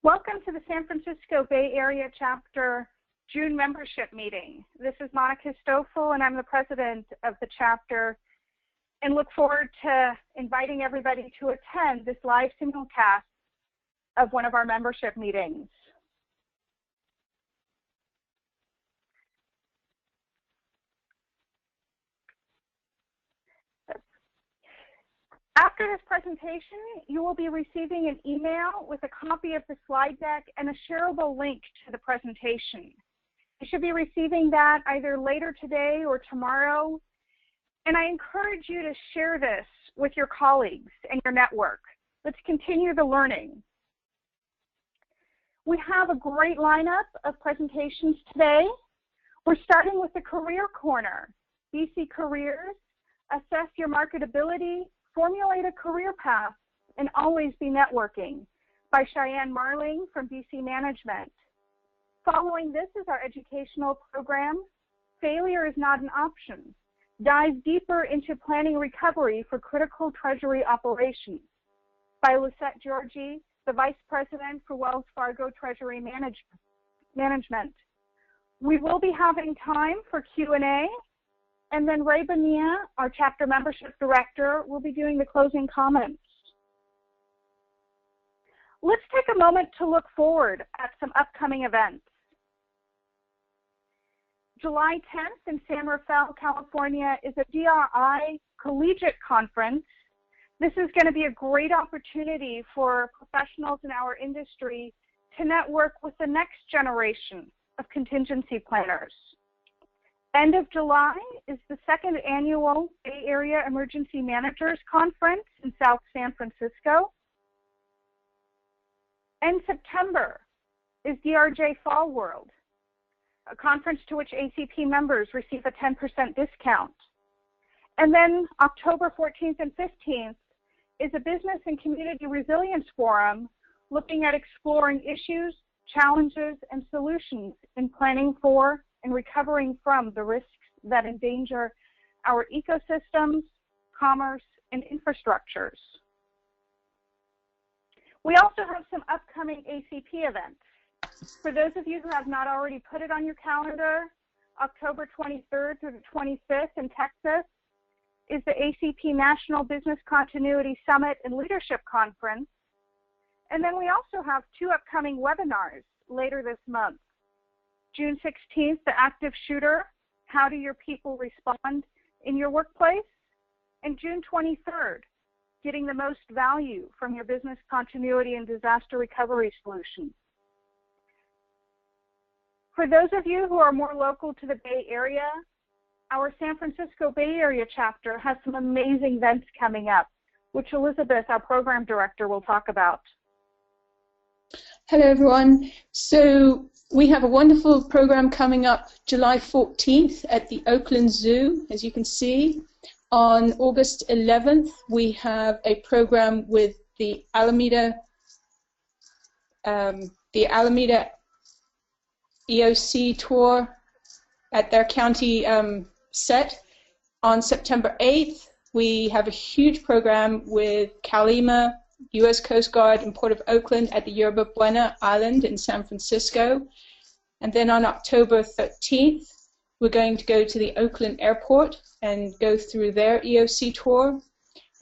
Welcome to the San Francisco Bay Area Chapter June membership meeting. This is Monica Stoffel, and I'm the president of the chapter, and look forward to inviting everybody to attend this live simulcast of one of our membership meetings. After this presentation, you will be receiving an email with a copy of the slide deck and a shareable link to the presentation. You should be receiving that either later today or tomorrow, and I encourage you to share this with your colleagues and your network. Let's continue the learning. We have a great lineup of presentations today. We're starting with the Career Corner, BC Careers, Assess Your Marketability, Formulate a Career Path, and Always Be Networking by Cheyenne Marling from BC Management. Following this is our educational program, Failure is Not an Option. Dive deeper into planning recovery for critical Treasury operations by Lissette Giorgi, the Vice President for Wells Fargo Treasury Management. We will be having time for Q&A. And then Ray Bonilla, our chapter membership director, will be doing the closing comments. Let's take a moment to look forward at some upcoming events. July 10th in San Rafael, California is a DRI Collegiate Conference. This is going to be a great opportunity for professionals in our industry to network with the next generation of contingency planners. End of July is the second annual Bay Area Emergency Managers Conference in South San Francisco. And September is DRJ Fall World, a conference to which ACP members receive a 10% discount. And then October 14th and 15th is a Business and Community Resilience Forum looking at exploring issues, challenges, and solutions in planning for and recovering from the risks that endanger our ecosystems, commerce, and infrastructures. We also have some upcoming ACP events. For those of you who have not already put it on your calendar, October 23rd through the 25th in Texas is the ACP National Business Continuity Summit and Leadership Conference. And then we also have two upcoming webinars later this month. June 16th, the active shooter, how do your people respond in your workplace? And June 23rd, getting the most value from your business continuity and disaster recovery solutions. For those of you who are more local to the Bay Area, our San Francisco Bay Area chapter has some amazing events coming up, which Elizabeth, our program director, will talk about. Hello, everyone. So we have a wonderful program coming up July 14th at the Oakland Zoo, as you can see. On August 11th, we have a program with the Alameda EOC tour at their county set. On September 8th, we have a huge program with Kalima, U.S. Coast Guard and Port of Oakland at the Yerba Buena Island in San Francisco. And then on October 13th, we're going to go to the Oakland Airport and go through their EOC tour.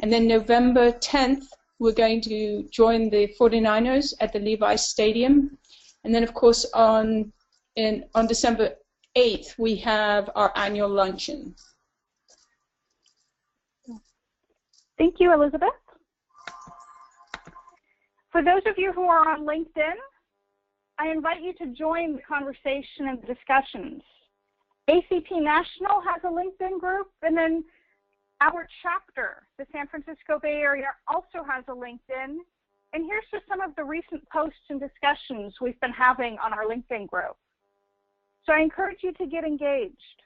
And then November 10th, we're going to join the 49ers at the Levi's Stadium. And then, of course, on December 8th, we have our annual luncheon. Thank you, Elizabeth. For those of you who are on LinkedIn, I invite you to join the conversation and the discussions. ACP National has a LinkedIn group, and then our chapter, the San Francisco Bay Area, also has a LinkedIn. And here's just some of the recent posts and discussions we've been having on our LinkedIn group. So I encourage you to get engaged.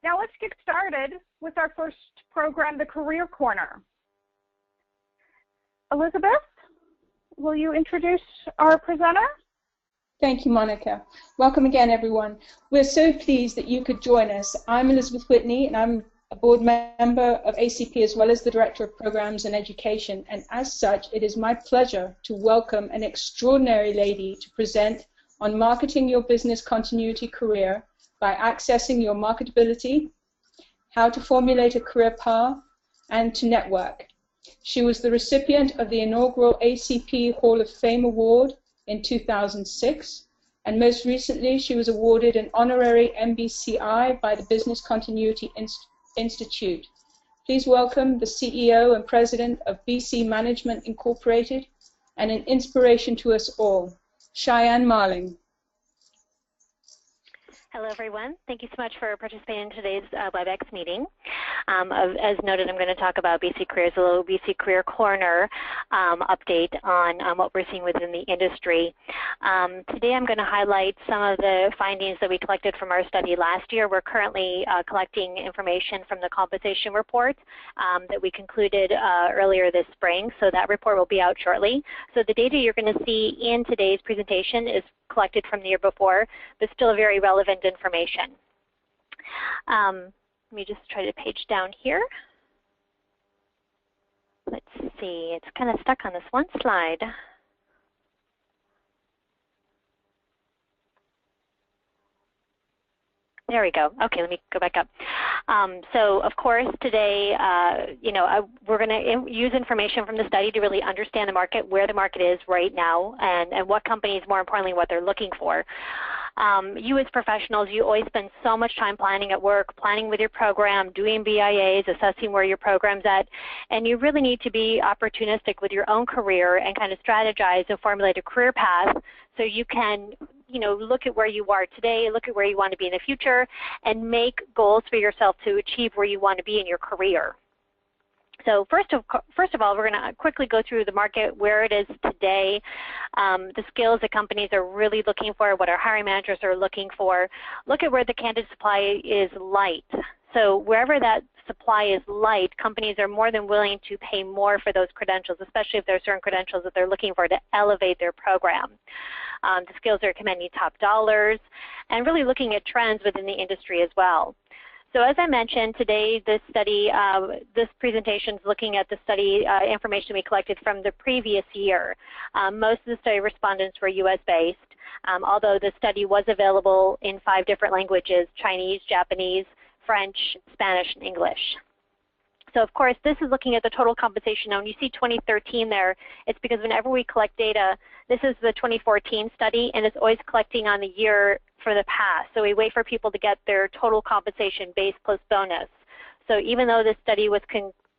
Now let's get started with our first program, the Career Corner. Elizabeth, will you introduce our presenter? Thank you, Monica. Welcome again, everyone. We're so pleased that you could join us. I'm Elizabeth Whitney, and I'm a board member of ACP as well as the Director of Programs and Education, and as such, it is my pleasure to welcome an extraordinary lady to present on marketing your business continuity career by accessing your marketability, how to formulate a career path, and to network. She was the recipient of the inaugural ACP Hall of Fame Award in 2006, and most recently she was awarded an honorary MBCI by the Business Continuity Institute. Please welcome the CEO and President of BC Management Incorporated and an inspiration to us all, Cheyenne Marling. Hello, everyone. Thank you so much for participating in today's WebEx meeting. As noted, I'm going to talk about BC Careers, a little BC Career Corner update on what we're seeing within the industry. Today, I'm going to highlight some of the findings that we collected from our study last year. We're currently collecting information from the compensation report that we concluded earlier this spring, so that report will be out shortly. So the data you're going to see in today's presentation is collected from the year before, but still very relevant information. Let me just try to page down here. Let's see, it's kind of stuck on this one slide. There we go. Okay, let me go back up. So, of course, today, we're going to use information from the study to really understand the market, where the market is right now, and what companies, more importantly, what they're looking for. You as professionals, you always spend so much time planning at work, planning with your program, doing BIAs, assessing where your program's at, and you really need to be opportunistic with your own career and kind of strategize and formulate a career path so you can look at where you are today, look at where you want to be in the future, and make goals for yourself to achieve where you want to be in your career. So first of all, we're going to quickly go through the market, where it is today, the skills that companies are really looking for, what our hiring managers are looking for. Look at where the candidate supply is light. So wherever that supply is light, companies are more than willing to pay more for those credentials, especially if there are certain credentials that they're looking for to elevate their program. The skills are commanding top dollars, and really looking at trends within the industry as well. So as I mentioned, today this study, this presentation is looking at the study information we collected from the previous year. Most of the study respondents were US-based, although the study was available in 5 different languages: Chinese, Japanese, French, Spanish, and English. So of course, this is looking at the total compensation. Now, when you see 2013 there, it's because whenever we collect data, this is the 2014 study, and it's always collecting on the year for the past. So we wait for people to get their total compensation base plus bonus. So even though this study was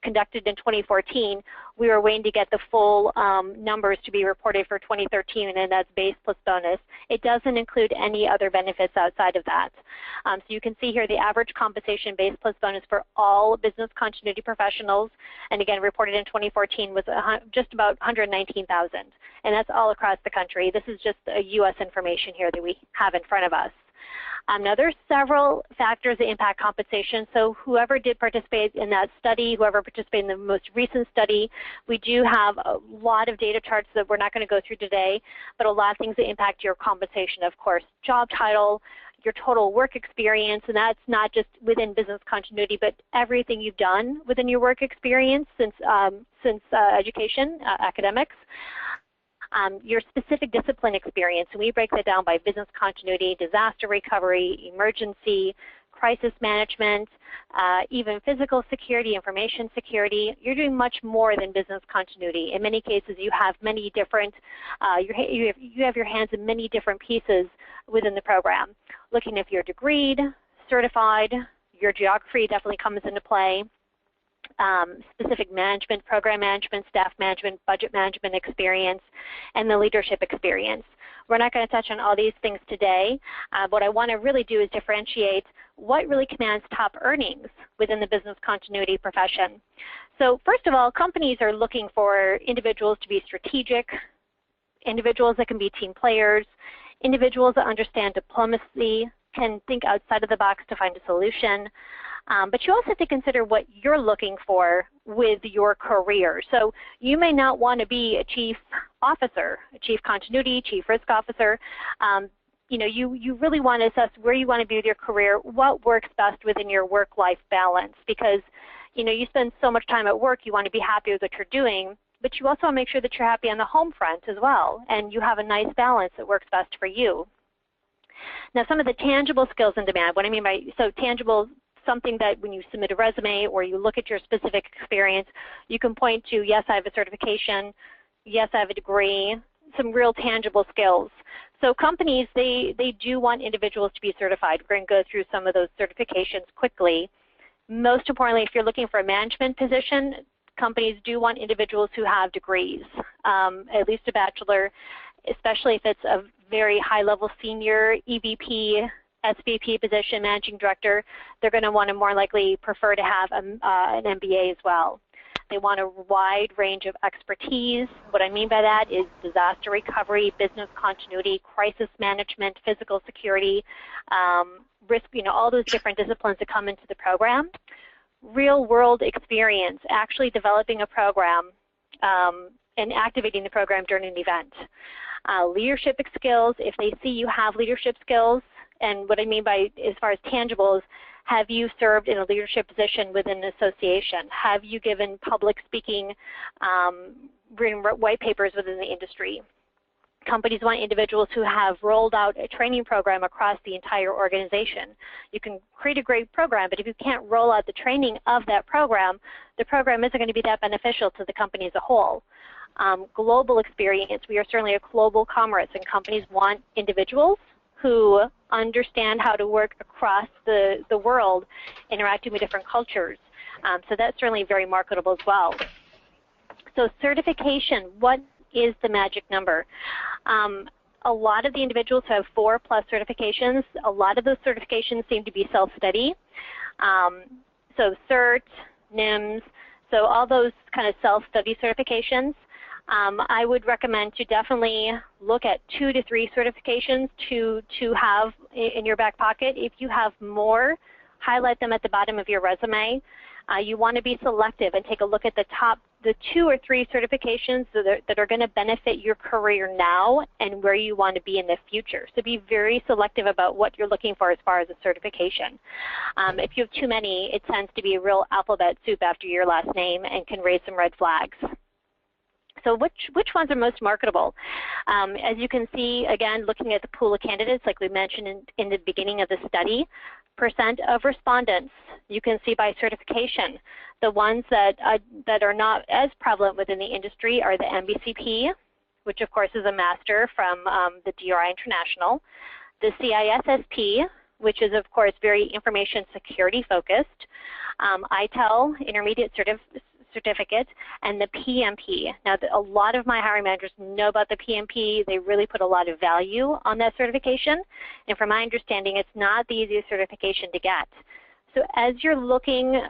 conducted in 2014, we were waiting to get the full numbers to be reported for 2013, and that's base plus bonus. It doesn't include any other benefits outside of that. So you can see here the average compensation base plus bonus for all business continuity professionals, and again reported in 2014, was just about $119,000, and that's all across the country. This is just U.S. information here that we have in front of us. Now, there's several factors that impact compensation. So whoever did participate in that study, whoever participated in the most recent study, we do have a lot of data charts that we're not going to go through today, but a lot of things that impact your compensation. Of course, job title, your total work experience, and that's not just within business continuity, but everything you've done within your work experience since education, academics. Your specific discipline experience, and we break that down by business continuity, disaster recovery, emergency, crisis management, even physical security, information security. You're doing much more than business continuity. In many cases, you have many different, you have your hands in many different pieces within the program. Looking if you're degreed, certified, your geography definitely comes into play. Specific management, program management, staff management, budget management experience, and the leadership experience. We're not going to touch on all these things today. What I want to really do is differentiate what really commands top earnings within the business continuity profession. So first of all, companies are looking for individuals to be strategic, individuals that can be team players, individuals that understand diplomacy, can think outside of the box to find a solution. But you also have to consider what you're looking for with your career. So you may not want to be a chief officer, a chief continuity, chief risk officer. you know, you really want to assess where you want to be with your career, what works best within your work-life balance, because, you know, you spend so much time at work, you want to be happy with what you're doing, but you also want to make sure that you're happy on the home front as well, and you have a nice balance that works best for you. Now, some of the tangible skills in demand, what I mean by, so tangible, something that when you submit a resume or you look at your specific experience, you can point to, yes, I have a certification, yes, I have a degree, some real tangible skills. So companies, they do want individuals to be certified. We're going to go through some of those certifications quickly. Most importantly, if you're looking for a management position, companies do want individuals who have degrees, at least a bachelor, especially if it's a very high-level senior EVP, SVP position, managing director. They're going to want to more likely prefer to have an MBA as well. They want a wide range of expertise. What I mean by that is disaster recovery, business continuity, crisis management, physical security, risk, you know, all those different disciplines that come into the program. Real-world experience, actually developing a program and activating the program during an event. Leadership skills, if they see you have leadership skills, and what I mean by as far as tangibles, have you served in a leadership position within an association? Have you given public speaking, written white papers within the industry? Companies want individuals who have rolled out a training program across the entire organization. You can create a great program, but if you can't roll out the training of that program, the program isn't going to be that beneficial to the company as a whole. Global experience, we are certainly a global commerce, and companies want individuals who understand how to work across the world, interacting with different cultures. So that's certainly very marketable as well. So certification, what is the magic number? A lot of the individuals who have 4+ certifications, a lot of those certifications seem to be self-study. So CERT, NIMS, so all those kind of self-study certifications. I would recommend to definitely look at 2 to 3 certifications to have in your back pocket. If you have more, highlight them at the bottom of your resume. You want to be selective and take a look at the 2 or 3 certifications that are going to benefit your career now and where you want to be in the future. So be very selective about what you're looking for as far as a certification. If you have too many, it tends to be a real alphabet soup after your last name and can raise some red flags. So which ones are most marketable? As you can see, again, looking at the pool of candidates, like we mentioned in the beginning of the study, percent of respondents, you can see by certification. The ones that are not as prevalent within the industry are the MBCP, which of course is a master from the DRI International, the CISSP, which is of course very information security focused, ITEL, intermediate certificate, and the PMP. Now, a lot of my hiring managers know about the PMP. They really put a lot of value on that certification. And from my understanding, it's not the easiest certification to get. So as you're looking,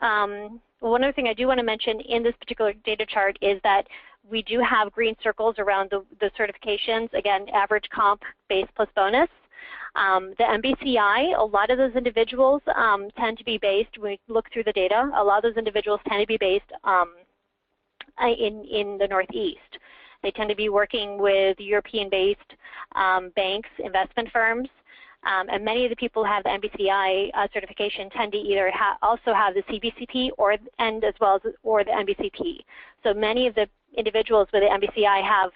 one other thing I do want to mention in this particular data chart is that we do have green circles around the certifications. Again, average comp, base plus bonus. The MBCI, a lot of those individuals tend to be based, when we look through the data, a lot of those individuals tend to be based in the Northeast. They tend to be working with European-based banks, investment firms, and many of the people who have the MBCI certification tend to either also have the CBCP or the MBCP. So many of the individuals with the MBCI have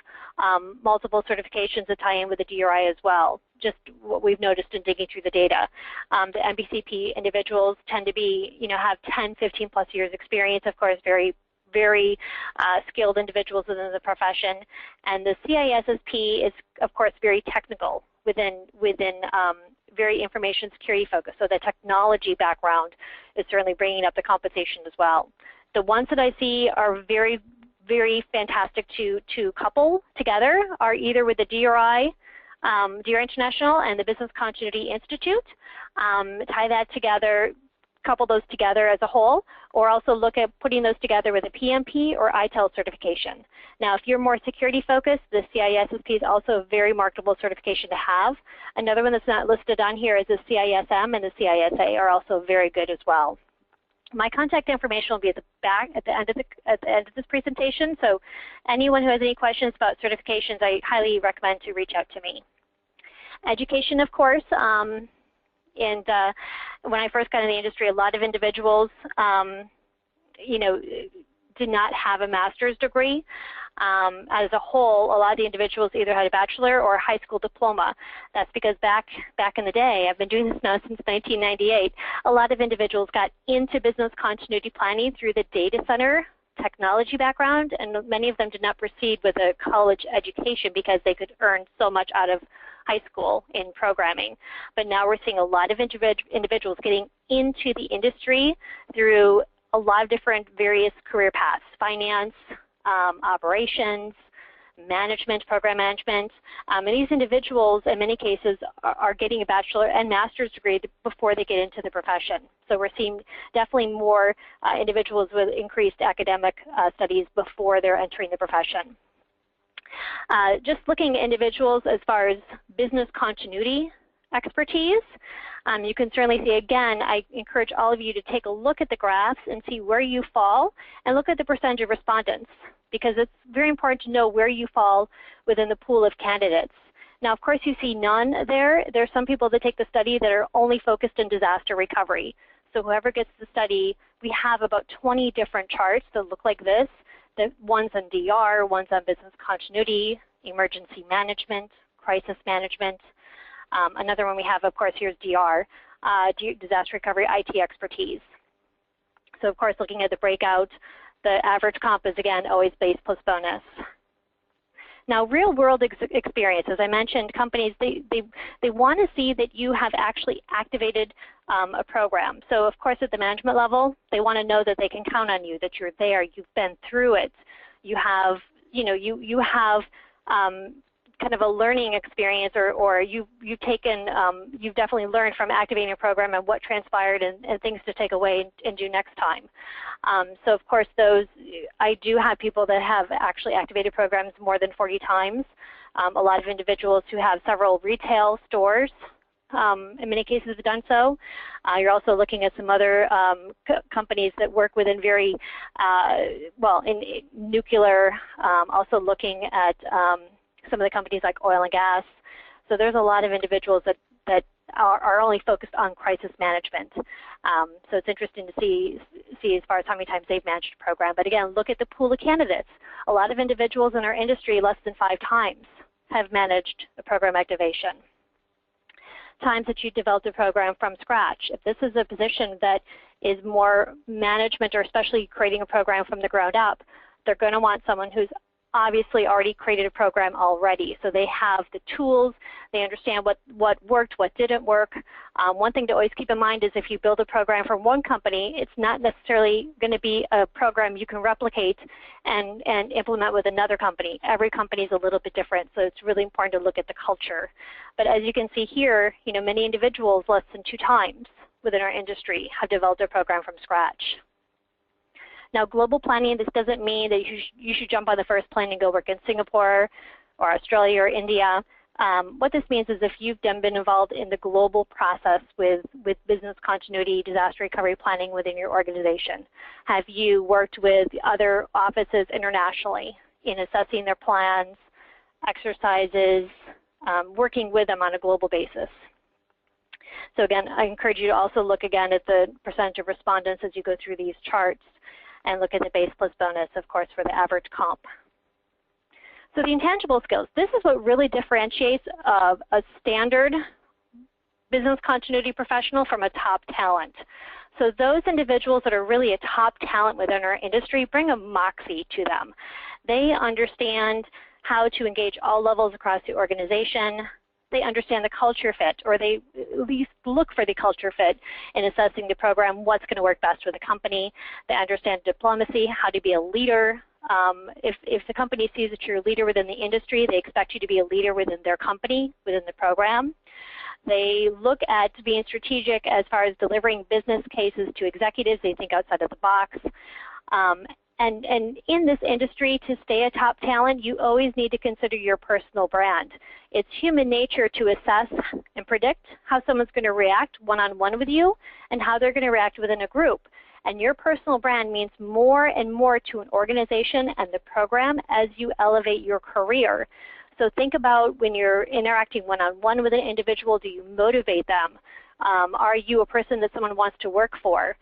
multiple certifications that tie in with the DRI as well, just what we've noticed in digging through the data. The MBCP individuals tend to be, have 10, 15 plus years experience, of course, very skilled individuals within the profession. And the CISSP is, of course, very technical within very information security focused. So the technology background is certainly bringing up the compensation as well. The ones that I see are very, very fantastic to couple together are either with the DRI International and the Business Continuity Institute. Tie that together, couple those together as a whole, or also look at putting those together with a PMP or ITEL certification. Now, if you're more security focused, the CISSP is also a very marketable certification to have. Another one that's not listed on here is the CISM and the CISA are also very good as well. My contact information will be at the end of this presentation. So anyone who has any questions about certifications, I highly recommend to reach out to me. Education, of course, and when I first got in the industry, a lot of individuals, you know, did not have a master's degree. As a whole, a lot of the individuals either had a bachelor or a high school diploma. That's because back in the day, I've been doing this now since 1998, a lot of individuals got into business continuity planning through the data center technology background, and many of them did not proceed with a college education because they could earn so much out of high school in programming. But now we're seeing a lot of individuals getting into the industry through a lot of different various career paths: finance, operations, management, program management, and these individuals in many cases are getting a bachelor and master's degree before they get into the profession. So we're seeing definitely more individuals with increased academic studies before they're entering the profession. Just looking at individuals as far as business continuity expertise, you can certainly see, again, I encourage all of you to take a look at the graphs and see where you fall, and look at the percentage of respondents, because it's very important to know where you fall within the pool of candidates. Now, of course, you see none there. There's some people that take the study that are only focused in disaster recovery. So whoever gets the study, we have about 20 different charts that look like this. The one's on DR, one's on business continuity, emergency management, crisis management. Another one we have, of course, here's DR, disaster recovery IT expertise. So, of course, looking at the breakout, the average comp is, again, always base plus bonus. Now, real-world experience, as I mentioned, companies, they want to see that you have actually activated a program. So, of course, at the management level, they want to know that they can count on you, that you're there, you've been through it, you have, you know, you have kind of a learning experience, or you've taken, you've definitely learned from activating a program and what transpired and things to take away and do next time. So of course those, I do have people that have actually activated programs more than 40 times. A lot of individuals who have several retail stores in many cases have done so. You're also looking at some other companies that work within very, well, in nuclear, also looking at some of the companies like oil and gas. So there's a lot of individuals that are only focused on crisis management. So it's interesting to see as far as how many times they've managed a program. But again, look at the pool of candidates. A lot of individuals in our industry, less than 5 times, have managed a program activation. Times that you developed a program from scratch. If this is a position that is more management, or especially creating a program from the ground up, they're going to want someone who's obviously already created a program already. So they have the tools, they understand what worked, what didn't work. One thing to always keep in mind is if you build a program from one company, it's not necessarily going to be a program you can replicate and implement with another company. Every company is a little bit different, so it's really important to look at the culture. But as you can see here, you know, many individuals less than 2 times within our industry have developed a program from scratch. Now, global planning, this doesn't mean that you should jump on the first plane and go work in Singapore or Australia or India. What this means is if you've been involved in the global process with business continuity, disaster recovery planning within your organization. Have you worked with other offices internationally in assessing their plans, exercises, working with them on a global basis? So again, I encourage you to also look again at the percentage of respondents as you go through these charts, and look at the base plus bonus, of course, for the average comp. So the intangible skills, this is what really differentiates a standard business continuity professional from a top talent. So those individuals that are really a top talent within our industry bring a moxie to them. They understand how to engage all levels across the organization. They understand the culture fit, or they at least look for the culture fit in assessing the program, what's going to work best for the company. They understand diplomacy, how to be a leader. If the company sees that you're a leader within the industry, they expect you to be a leader within their company, within the program. They look at being strategic as far as delivering business cases to executives. They think outside of the box. And in this industry, to stay a top talent, you always need to consider your personal brand. It's human nature to assess and predict how someone's going to react one-on-one with you and how they're going to react within a group. And your personal brand means more and more to an organization and the program as you elevate your career. So think about when you're interacting one-on-one with an individual, do you motivate them? Are you a person that someone wants to work for?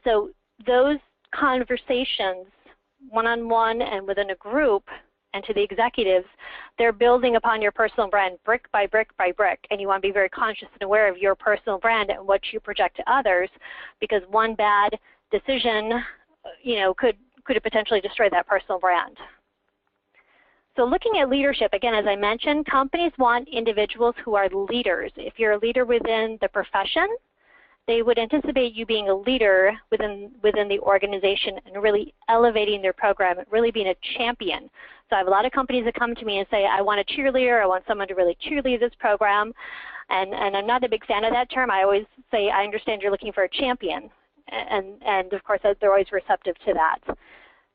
So those conversations, one-on-one and within a group, and to the executives, they're building upon your personal brand brick by brick by brick, and you want to be very conscious and aware of your personal brand and what you project to others, because one bad decision, could potentially destroy that personal brand. So looking at leadership, again, as I mentioned, companies want individuals who are leaders. If you're a leader within the profession, they would anticipate you being a leader within the organization and really elevating their program and really being a champion. So I have a lot of companies that come to me and say, I want a cheerleader, I want someone to really cheerlead this program. And I'm not a big fan of that term. I always say, I understand you're looking for a champion. And of course, they're always receptive to that.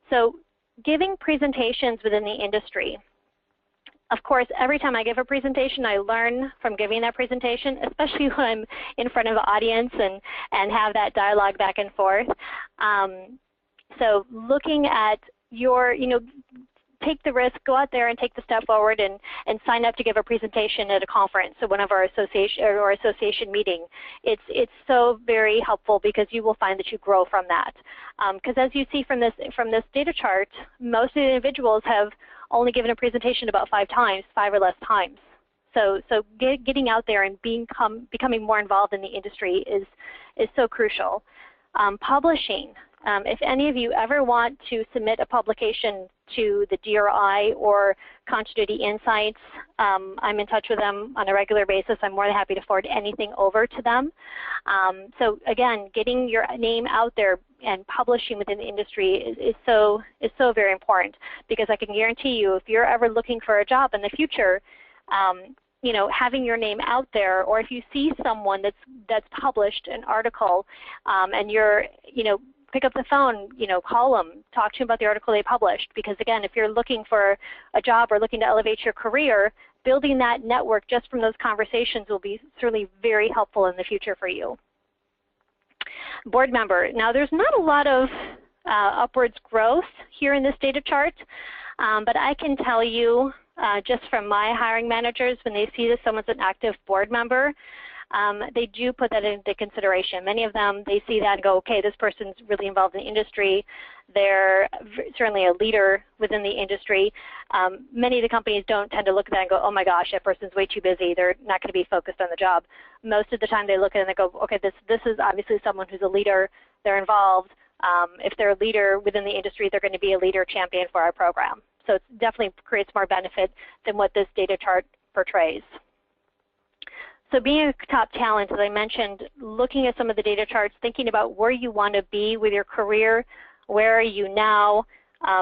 So giving presentations within the industry. Of course, every time I give a presentation, I learn from giving that presentation, especially when I'm in front of an audience and have that dialogue back and forth. So looking at your, take the risk, go out there and take the step forward and sign up to give a presentation at a conference, so one of our association meeting. It's so very helpful because you will find that you grow from that. Because as you see from this data chart, most of the individuals have only given a presentation about 5 or less times. So getting out there and becoming more involved in the industry is so crucial. Publishing. If any of you ever want to submit a publication to the DRI or Continuity Insights, I'm in touch with them on a regular basis. I'm more than happy to forward anything over to them. So again, getting your name out there and publishing within the industry is so very important, because I can guarantee you, if you're ever looking for a job in the future, having your name out there, or if you see someone that's published an article and you're, pick up the phone, call them, talk to them about the article they published. Because again, if you're looking for a job or looking to elevate your career, building that network just from those conversations will be certainly very helpful in the future for you. Board member. Now, there's not a lot of upwards growth here in this data chart, but I can tell you just from my hiring managers, when they see that someone's an active board member, they do put that into consideration. Many of them, they see that and go, okay, this person's really involved in the industry. They're certainly a leader within the industry. Many of the companies don't tend to look at that and go, oh my gosh, that person's way too busy. They're not going to be focused on the job. Most of the time they look at it and they go, okay, this is obviously someone who's a leader. They're involved. If they're a leader within the industry, they're going to be a leader champion for our program. So it definitely creates more benefit than what this data chart portrays. So being a top talent, as I mentioned, looking at some of the data charts, thinking about where you want to be with your career, where are you now,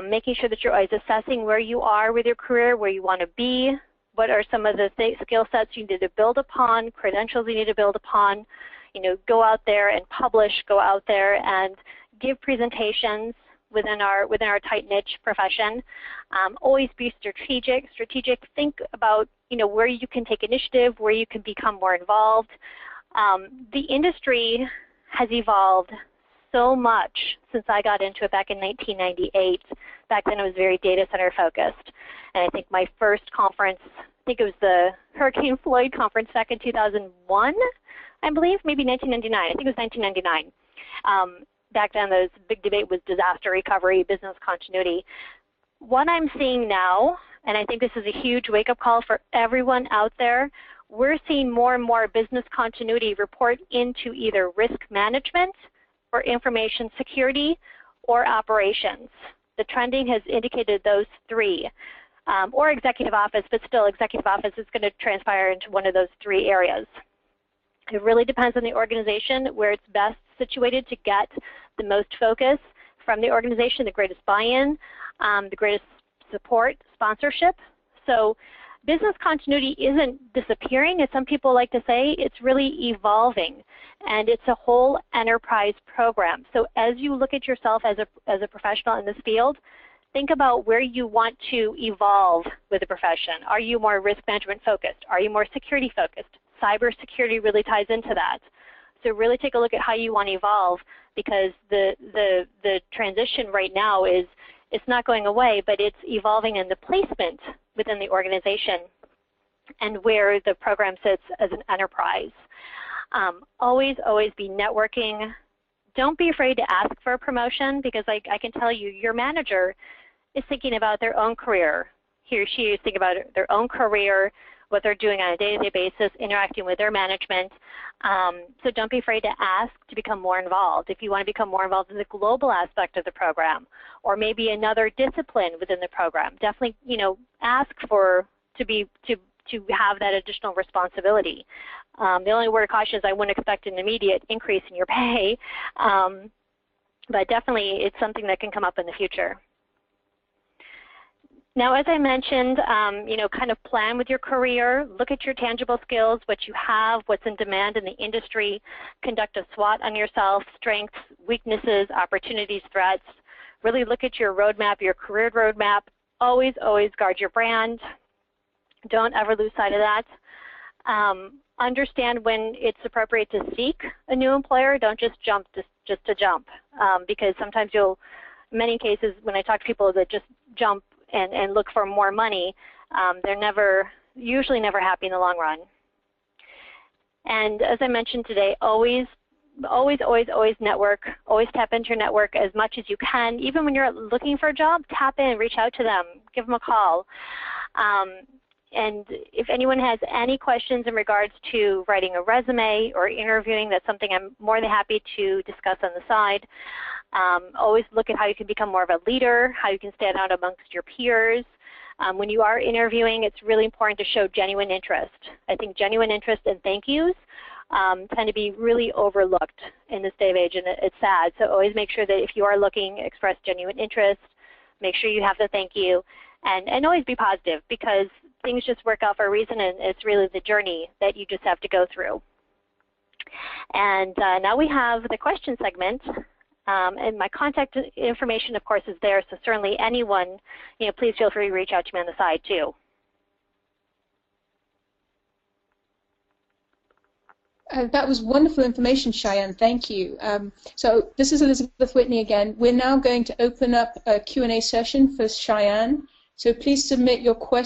making sure that you're always assessing where you are with your career, where you want to be, what are some of the skill sets you need to build upon, credentials you need to build upon, go out there and publish, go out there and give presentations within our tight niche profession. Always be strategic. Think about where you can take initiative, where you can become more involved. The industry has evolved so much since I got into it back in 1998. Back then it was very data center focused. And I think my first conference, I think it was the Hurricane Floyd conference back in 2001, I believe, maybe 1999. I think it was 1999. Back then the big debate was disaster recovery, business continuity. What I'm seeing now, and I think this is a huge wake-up call for everyone out there, we're seeing more and more business continuity report into either risk management or information security or operations. The trending has indicated those 3, or executive office, but still executive office is going to transpire into one of those 3 areas. It really depends on the organization where it's best situated to get the most focus from the organization, the greatest buy-in, the greatest support, sponsorship. So business continuity isn't disappearing, as some people like to say. It's really evolving, and it's a whole enterprise program. So as you look at yourself as a professional in this field, think about where you want to evolve with the profession. Are you more risk management focused? Are you more security focused? Cybersecurity really ties into that. So really take a look at how you want to evolve, because the transition right now is it's not going away, but it's evolving in the placement within the organization and where the program sits as an enterprise. Always be networking. Don't be afraid to ask for a promotion, because I can tell you, your manager is thinking about their own career. He or she is thinking about their own career, what they're doing on a day-to-day basis, interacting with their management. So don't be afraid to ask to become more involved. If you want to become more involved in the global aspect of the program, or maybe another discipline within the program, definitely, ask for to have that additional responsibility. The only word of caution is I wouldn't expect an immediate increase in your pay, but definitely it's something that can come up in the future. Now, as I mentioned, kind of plan with your career, look at your tangible skills, what you have, what's in demand in the industry, conduct a SWOT on yourself, strengths, weaknesses, opportunities, threats. Really look at your roadmap, your career roadmap. Always guard your brand. Don't ever lose sight of that. Understand when it's appropriate to seek a new employer. Don't just jump just to jump, because sometimes in many cases, when I talk to people that just jump and look for more money, they're usually never happy in the long run. And as I mentioned today, always network. Always tap into your network as much as you can. Even when you're looking for a job, tap in, reach out to them, give them a call. And if anyone has any questions in regards to writing a resume or interviewing, that's something I'm more than happy to discuss on the side. Always look at how you can become more of a leader, how you can stand out amongst your peers. When you are interviewing, it's really important to show genuine interest. I think genuine interest and thank yous tend to be really overlooked in this day of age, and it's sad. So always make sure that if you are looking, express genuine interest, make sure you have the thank you, and always be positive, because things just work out for a reason, and it's really the journey that you just have to go through. And now we have the question segment. And my contact information, of course, is there, so certainly anyone, please feel free to reach out to me on the side too. That was wonderful information, Cheyenne. Thank you. So this is Elizabeth Whitney again. We're now going to open up a Q&A session for Cheyenne. So please submit your questions,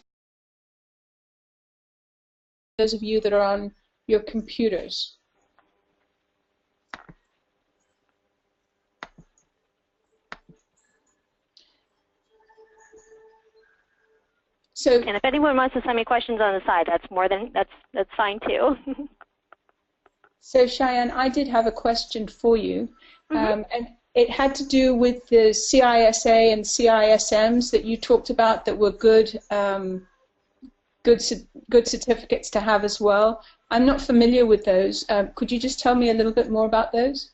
those of you that are on your computers. So, and if anyone wants to send me questions on the side, that's fine too. So Cheyenne, I did have a question for you, and it had to do with the CISA and CISMs that you talked about that were good certificates to have as well. I'm not familiar with those. Could you just tell me a little bit more about those?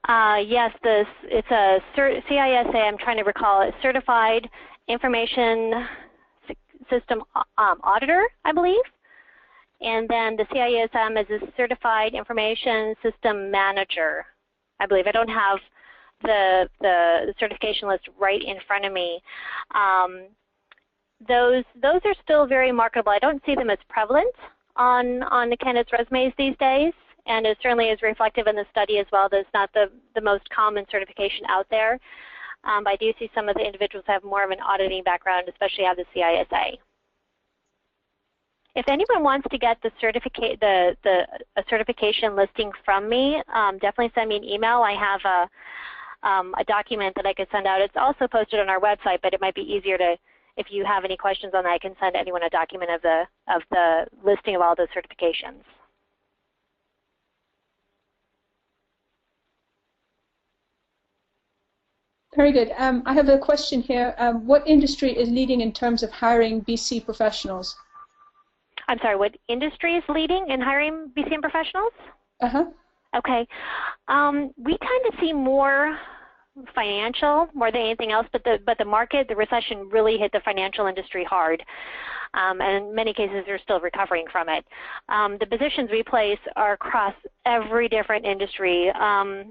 Yes, it's a CISA, I'm trying to recall it, Certified Information System Auditor, I believe. And then the CISM is a Certified Information System Manager, I believe. I don't have the certification list right in front of me. Those are still very marketable. I don't see them as prevalent on the candidates' resumes these days, and it certainly is reflective in the study as well that it's not the most common certification out there. But I do see some of the individuals have more of an auditing background, especially have the CISA. If anyone wants to get the certification listing from me, definitely send me an email. I have a document that I could send out. It's also posted on our website, but it might be easier to, if you have any questions on that, I can send anyone a document of the listing of all those certifications. Very good. I have a question here. What industry is leading in terms of hiring BC professionals? I'm sorry, what industry is leading in hiring BCM professionals? Okay. We kind of see more financial more than anything else, but the market, the recession really hit the financial industry hard. And in many cases, they're still recovering from it. The positions we place are across every different industry. I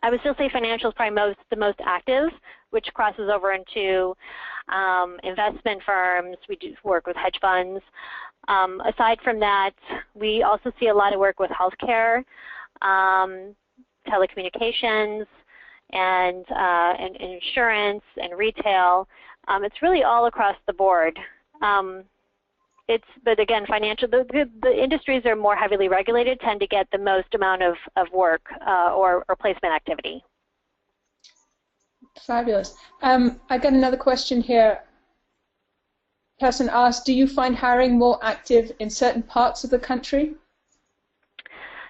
would still say financial is probably the most active, which crosses over into investment firms. We do work with hedge funds. Aside from that, we also see a lot of work with healthcare, telecommunications, and insurance and retail. It's really all across the board. But again, the industries are more heavily regulated, tend to get the most amount of work or placement activity. Fabulous. I got another question here. Person asked, do you find hiring more active in certain parts of the country?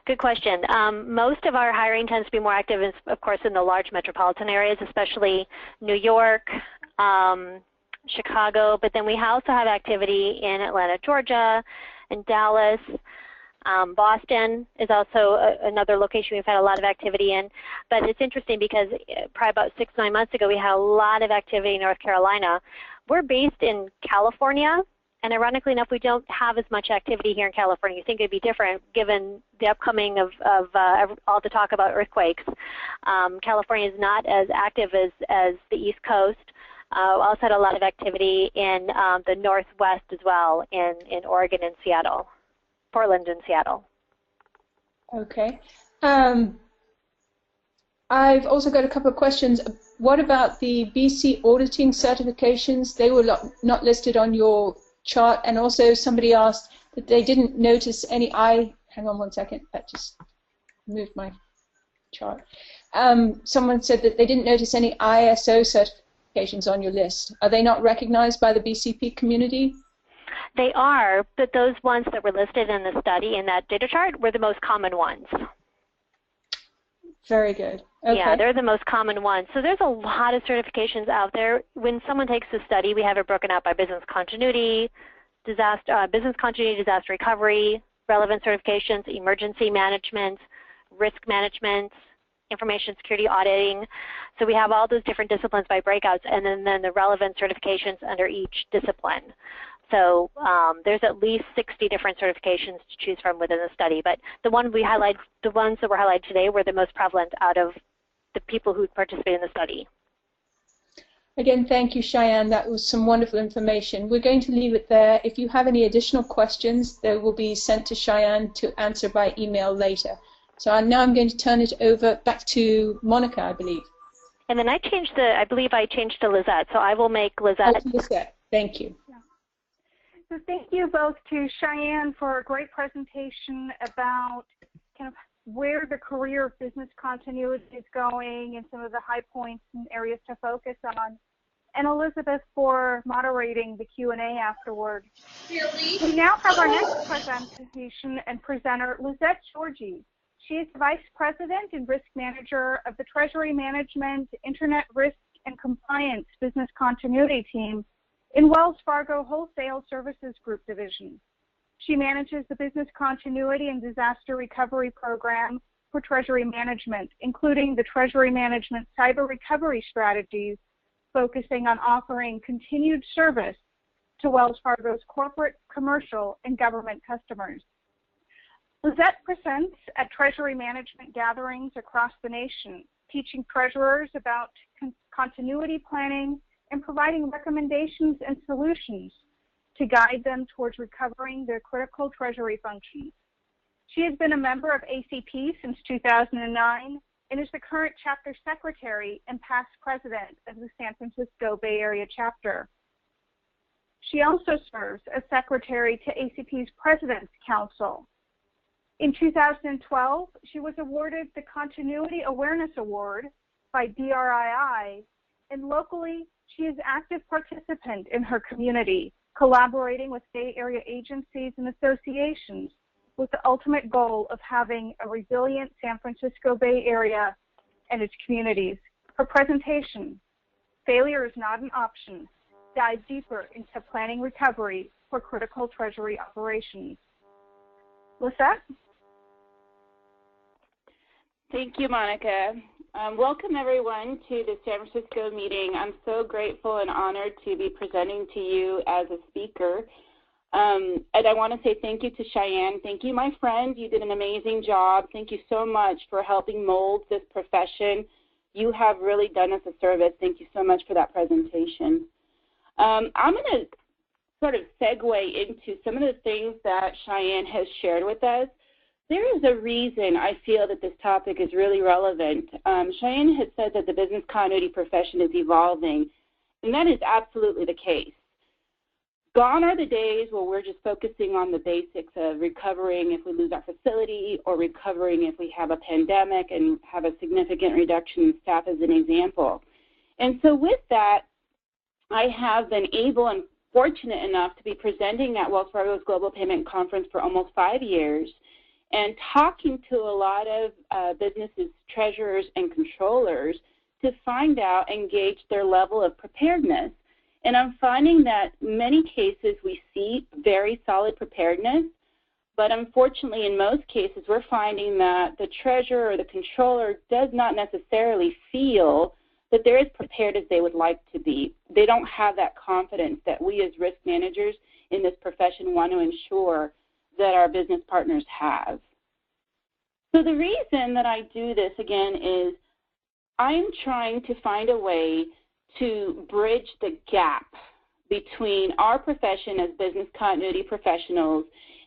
Good question. Most of our hiring tends to be more active, of course, in the large metropolitan areas, especially New York, Chicago, but then we also have activity in Atlanta, Georgia, and Dallas. Boston is also another location we've had a lot of activity in. But it's interesting because probably about 6-9 months ago, we had a lot of activity in North Carolina. We're based in California, and ironically enough, we don't have as much activity here in California. You think it'd be different given the upcoming of all the talk about earthquakes. California is not as active as the East Coast. We also had a lot of activity in the Northwest as well, in Oregon and Seattle, Portland and Seattle. Okay. I've also got a couple of questions. What about the BC auditing certifications? They were not listed on your chart, and also somebody asked that they didn't notice any hang on one second, that just moved my chart. Someone said that they didn't notice any ISO certifications on your list. Are they not recognized by the BCP community? They are, but those ones that were listed in the study in that data chart were the most common ones. Very good. Okay. Yeah, they're the most common ones. So there's a lot of certifications out there. When someone takes the study, we have it broken out by business continuity, disaster recovery, relevant certifications, emergency management, risk management, information security auditing. So we have all those different disciplines by breakouts, and then the relevant certifications under each discipline. So there's at least 60 different certifications to choose from within the study. But the ones that were highlighted today were the most prevalent out of the people who participated in the study. Again, thank you, Cheyenne. That was some wonderful information. We're going to leave it there. If you have any additional questions, they will be sent to Cheyenne to answer by email later. So now I'm going to turn it over back to Monica, I believe. And then I believe I changed to Lissette, so I will make Lissette. Oh, Lissette. Thank you. Yeah. So thank you both to Cheyenne for a great presentation about kind of where the career of business continuity is going and some of the high points and areas to focus on, and Elizabeth for moderating the Q&A afterward. We now have our next presentation and presenter, Lissette Giorgi. She is Vice President and Risk Manager of the Treasury Management, Internet Risk and Compliance Business Continuity Team in Wells Fargo Wholesale Services Group Division. She manages the business continuity and disaster recovery program for Treasury Management, including the Treasury Management cyber recovery strategies, focusing on offering continued service to Wells Fargo's corporate, commercial, and government customers. Lissette presents at Treasury Management gatherings across the nation, teaching treasurers about continuity planning and providing recommendations and solutions to guide them towards recovering their critical treasury functions. She has been a member of ACP since 2009 and is the current chapter secretary and past president of the San Francisco Bay Area chapter. She also serves as secretary to ACP's President's Council. In 2012, she was awarded the Continuity Awareness Award by DRII, and locally, she is an active participant in her community, collaborating with Bay Area agencies and associations with the ultimate goal of having a resilient San Francisco Bay Area and its communities. Her presentation, Failure is Not an Option, dives deeper into planning recovery for critical treasury operations. Lissette? Thank you, Monica. Welcome, everyone, to the San Francisco meeting. I'm so grateful and honored to be presenting to you as a speaker. And I want to say thank you to Cheyenne. Thank you, my friend. You did an amazing job. Thank you so much for helping mold this profession. You have really done us a service. Thank you so much for that presentation. I'm going to sort of segue into some of the things that Cheyenne has shared with us. there is a reason I feel that this topic is really relevant. Cheyenne had said that the business continuity profession is evolving, and that is absolutely the case. Gone are the days where we're just focusing on the basics of recovering if we lose our facility or recovering if we have a pandemic and have a significant reduction in staff as an example. And so with that, I have been able and fortunate enough to be presenting at Wells Fargo's Global Payment Conference for almost 5 years and talking to a lot of businesses, treasurers, and controllers to find out and gauge their level of preparedness. And I'm finding that many cases we see very solid preparedness, but unfortunately in most cases we're finding that the treasurer or the controller does not necessarily feel that they're as prepared as they would like to be. They don't have that confidence that we as risk managers in this profession want to ensure that our business partners have. So the reason that I do this again is I'm trying to find a way to bridge the gap between our profession as business continuity professionals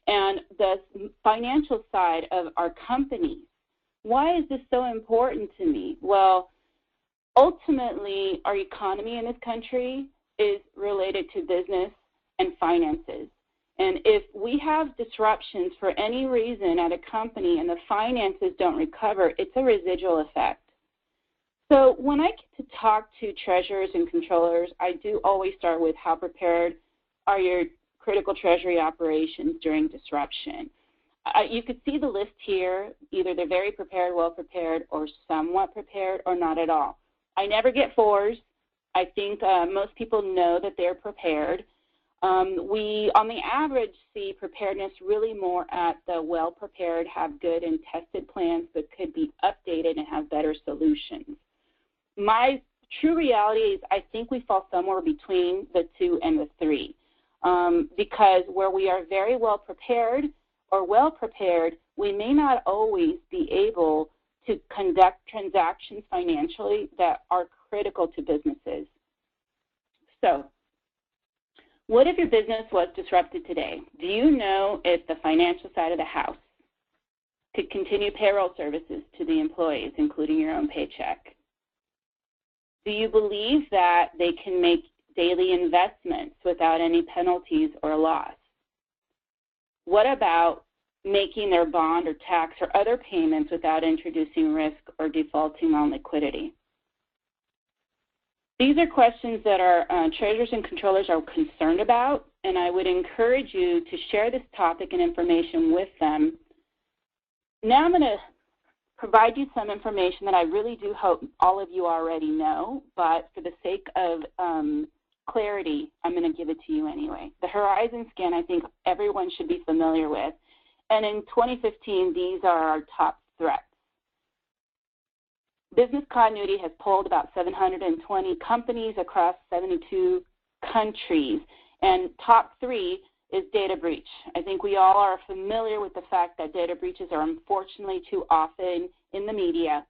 and the financial side of our companies. Why is this so important to me? Well, ultimately, our economy in this country is related to business and finances. And if we have disruptions for any reason at a company and the finances don't recover, it's a residual effect. So when I get to talk to treasurers and controllers, I do always start with how prepared are your critical treasury operations during disruption. You could see the list here. Either they're very prepared, well prepared, or somewhat prepared, or not at all. I never get 4s. I think most people know that they're prepared. We, on the average, see preparedness really more at the well-prepared, have good and tested plans, but could be updated and have better solutions. My true reality is I think we fall somewhere between the 2 and the 3, because where we are very well prepared or well prepared, we may not always be able to conduct transactions financially that are critical to businesses. So, what if your business was disrupted today? Do you know if the financial side of the house could continue payroll services to the employees, including your own paycheck? Do you believe that they can make daily investments without any penalties or loss? What about making their bond or tax or other payments without introducing risk or defaulting on liquidity? These are questions that our treasurers and controllers are concerned about, and I would encourage you to share this topic and information with them. Now I'm going to provide you some information that I really do hope all of you already know, but for the sake of clarity, I'm going to give it to you anyway. The horizon scan, I think everyone should be familiar with, and in 2015, these are our top threats. Business continuity has polled about 720 companies across 72 countries, and top 3 is data breach. I think we all are familiar with the fact that data breaches are unfortunately too often in the media,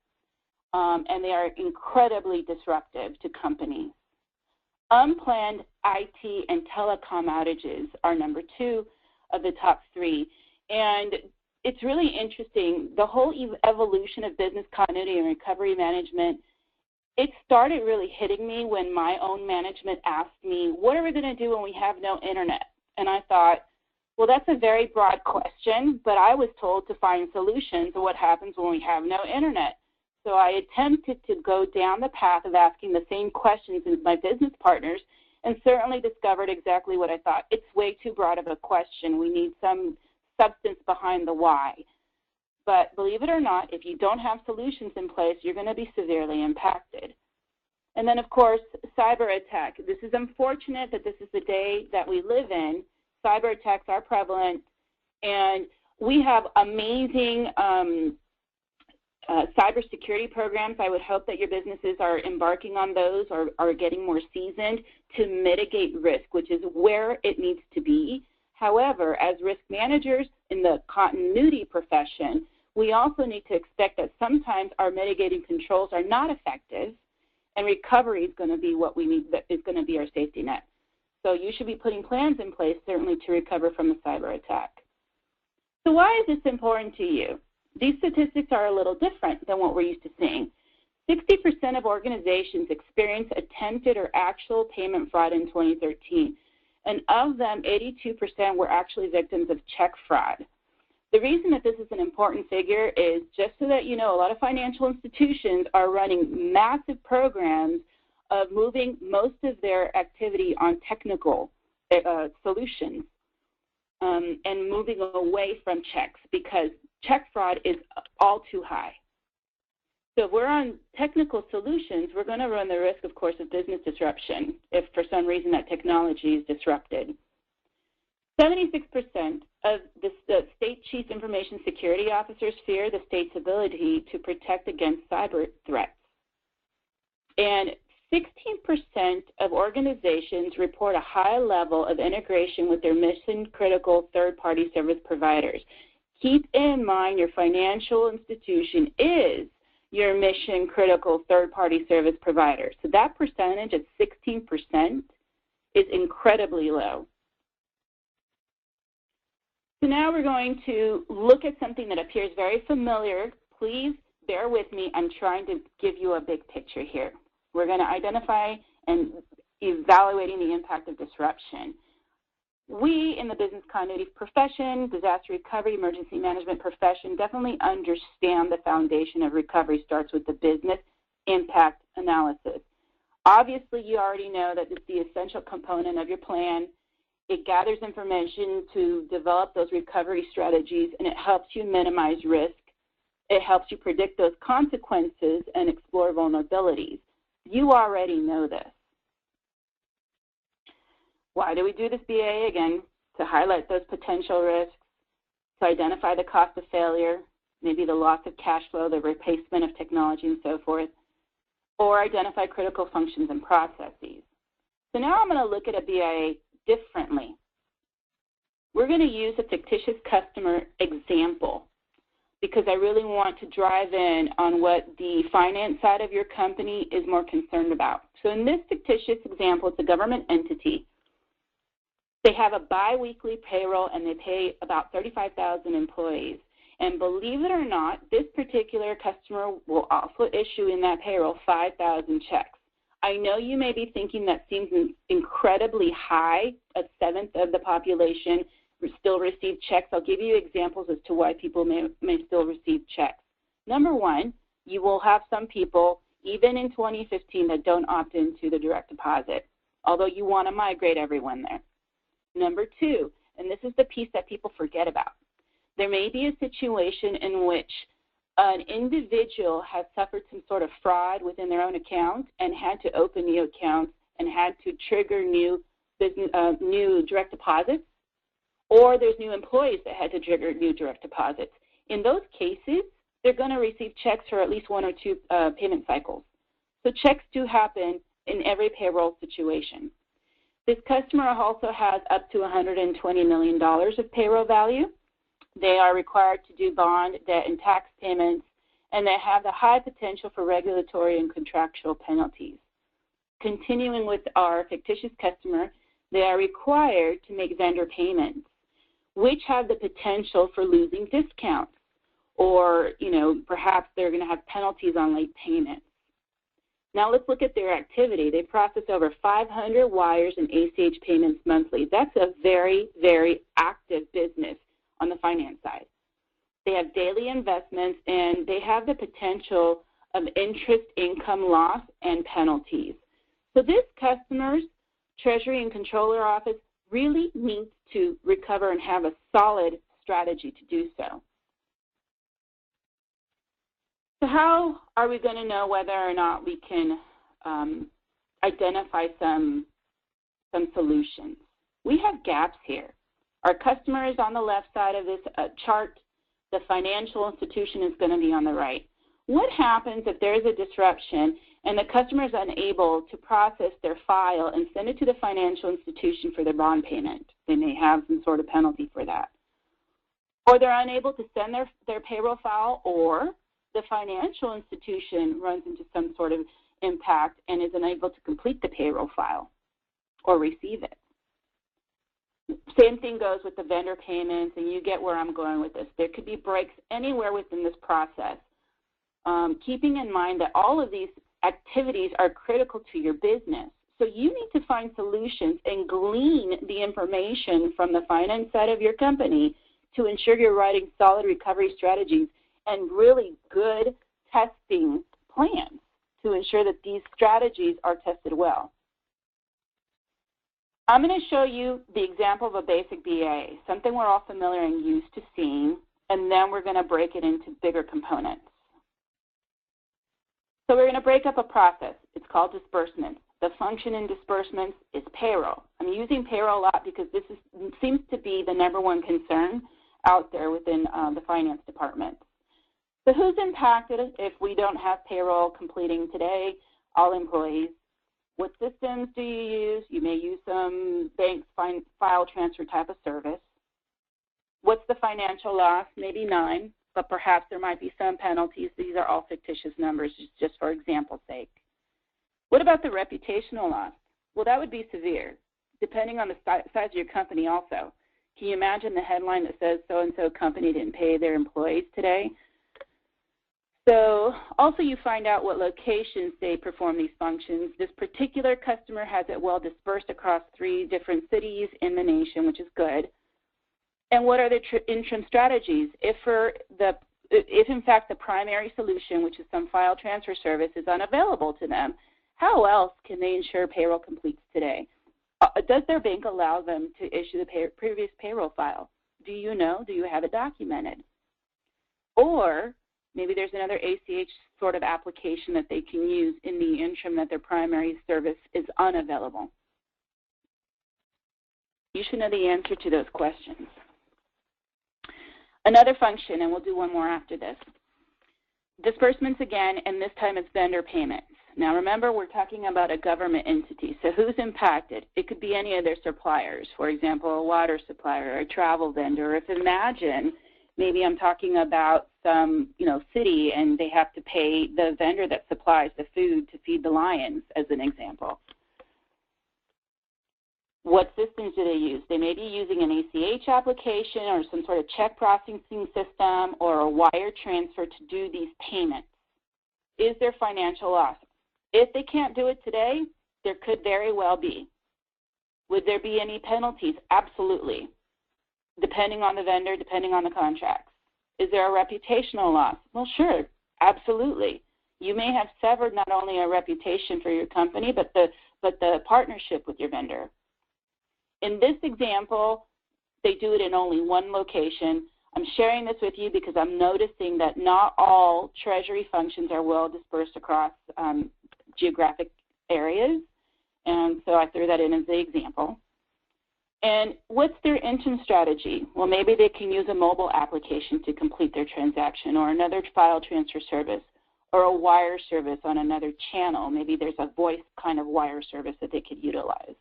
and they are incredibly disruptive to companies. Unplanned IT and telecom outages are number 2 of the top 3, and it's really interesting. The whole evolution of business continuity and recovery management, it started really hitting me when my own management asked me, what are we going to do when we have no internet? And I thought, well, that's a very broad question, but I was told to find solutions to what happens when we have no internet. So I attempted to go down the path of asking the same questions as my business partners and certainly discovered exactly what I thought. It's way too broad of a question. We need some substance behind the why. But believe it or not, if you don't have solutions in place, you're going to be severely impacted. And then, of course, cyber attack. This is unfortunate that this is the day that we live in. Cyber attacks are prevalent, and we have amazing cybersecurity programs. I would hope that your businesses are embarking on those or are getting more seasoned to mitigate risk, which is where it needs to be. However, as risk managers in the continuity profession, we also need to expect that sometimes our mitigating controls are not effective, and recovery is going to be what we need, that is going to be our safety net. So you should be putting plans in place, certainly, to recover from a cyber attack. So why is this important to you? These statistics are a little different than what we're used to seeing. 60% of organizations experienced attempted or actual payment fraud in 2013. And of them, 82% were actually victims of check fraud. The reason that this is an important figure is just so that you know, a lot of financial institutions are running massive programs of moving most of their activity on technical solutions and moving away from checks because check fraud is all too high. So if we're on technical solutions, we're going to run the risk, of course, of business disruption if for some reason that technology is disrupted. 76% of the state chief information security officers fear the state's ability to protect against cyber threats. And 16% of organizations report a high level of integration with their mission-critical third-party service providers. Keep in mind your financial institution is your mission-critical third-party service provider. So that percentage of 16% is incredibly low. So now we're going to look at something that appears very familiar. Please bear with me. I'm trying to give you a big picture here. We're going to identify and evaluating the impact of disruption. We in the business continuity profession, disaster recovery, emergency management profession definitely understand the foundation of recovery starts with the business impact analysis. Obviously, you already know that it's the essential component of your plan. It gathers information to develop those recovery strategies, and it helps you minimize risk. It helps you predict those consequences and explore vulnerabilities. You already know this. Why do we do this BA? Again, to highlight those potential risks, to identify the cost of failure, maybe the loss of cash flow, the replacement of technology, and so forth, or identify critical functions and processes. So now I'm going to look at a BIA differently. We're going to use a fictitious customer example because I really want to drive in on what the finance side of your company is more concerned about. So in this fictitious example, it's a government entity. They have a biweekly payroll and they pay about 35,000 employees. And believe it or not, this particular customer will also issue in that payroll 5,000 checks. I know you may be thinking that seems incredibly high. A seventh of the population still receive checks. I'll give you examples as to why people may still receive checks. Number one, you will have some people, even in 2015, that don't opt into the direct deposit, although you want to migrate everyone there. Number two, and this is the piece that people forget about, there may be a situation in which an individual has suffered some sort of fraud within their own account and had to open new accounts and had to trigger new direct deposits, or there's new employees that had to trigger new direct deposits. In those cases, they're going to receive checks for at least one or two payment cycles. So checks do happen in every payroll situation. This customer also has up to $120 million of payroll value. They are required to do bond, debt, and tax payments, and they have the high potential for regulatory and contractual penalties. Continuing with our fictitious customer, they are required to make vendor payments, which have the potential for losing discounts, or perhaps they're going to have penalties on late payments. Now let's look at their activity. They process over 500 wires and ACH payments monthly. That's a very, very active business on the finance side. They have daily investments, and they have the potential of interest income loss and penalties. So this customer's Treasury and Controller Office really needs to recover and have a solid strategy to do so. So how are we going to know whether or not we can identify some solutions? We have gaps here. Our customer is on the left side of this chart. The financial institution is going to be on the right. What happens if there is a disruption and the customer is unable to process their file and send it to the financial institution for their bond payment? They may have some sort of penalty for that. Or they're unable to send their payroll file, or the financial institution runs into some sort of impact and is unable to complete the payroll file or receive it. Same thing goes with the vendor payments, and you get where I'm going with this. There could be breaks anywhere within this process. Keeping in mind that all of these activities are critical to your business. So you need to find solutions and glean the information from the finance side of your company to ensure you're writing solid recovery strategies and really good testing plans to ensure that these strategies are tested well. I'm going to show you the example of a basic BA, something we're all familiar and used to seeing, and then we're going to break it into bigger components. So we're going to break up a process. It's called disbursements. The function in disbursements is payroll. I'm using payroll a lot because this seems to be the #1 concern out there within the finance department. So who's impacted if we don't have payroll completing today? All employees. What systems do you use? You may use some bank file transfer type of service. What's the financial loss? Maybe 9, but perhaps there might be some penalties. These are all fictitious numbers just for example's sake. What about the reputational loss? Well, that would be severe, depending on the size of your company also. Can you imagine the headline that says so-and-so company didn't pay their employees today? So also you find out what locations they perform these functions. This particular customer has it well dispersed across 3 different cities in the nation, which is good. And what are the interim strategies? If in fact the primary solution, which is some file transfer service, is unavailable to them, how else can they ensure payroll completes today? Does their bank allow them to issue the previous payroll file? Do you know? Do you have it documented? Or maybe there's another ACH sort of application that they can use in the interim that their primary service is unavailable. You should know the answer to those questions. Another function, and we'll do one more after this. Disbursements again, and this time it's vendor payments. Now remember, we're talking about a government entity, so who's impacted? It could be any of their suppliers, for example, a water supplier or a travel vendor. If imagine, maybe I'm talking about some city and they have to pay the vendor that supplies the food to feed the lions, as an example. What systems do they use? They may be using an ACH application or some sort of check processing system or a wire transfer to do these payments. Is there financial loss? If they can't do it today, there could very well be. Would there be any penalties? Absolutely. Depending on the vendor, depending on the contracts. Is there a reputational loss? Well, sure, absolutely. You may have severed not only a reputation for your company, but the partnership with your vendor. In this example, they do it in only one location. I'm sharing this with you because I'm noticing that not all Treasury functions are well dispersed across geographic areas, and so I threw that in as the example. And what's their interim strategy? Well, maybe they can use a mobile application to complete their transaction, or another file transfer service, or a wire service on another channel. Maybe there's a voice kind of wire service that they could utilize.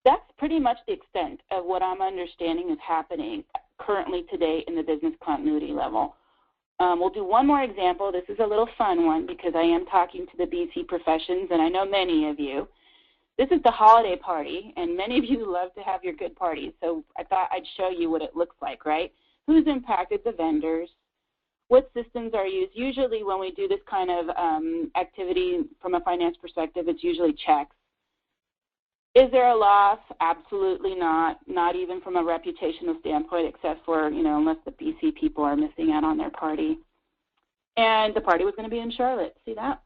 That's pretty much the extent of what I'm understanding is happening currently today in the business continuity level. We'll do one more example. This is a little fun one because I am talking to the BC professions, and I know many of you. This is the holiday party, and many of you love to have your good parties, so I thought I'd show you what it looks like, right? Who's impacted? The vendors. What systems are used? Usually when we do this kind of activity from a finance perspective, it's usually checks. Is there a loss? Absolutely not even from a reputational standpoint, except for, unless the BC people are missing out on their party. And the party was going to be in Charlotte. See that?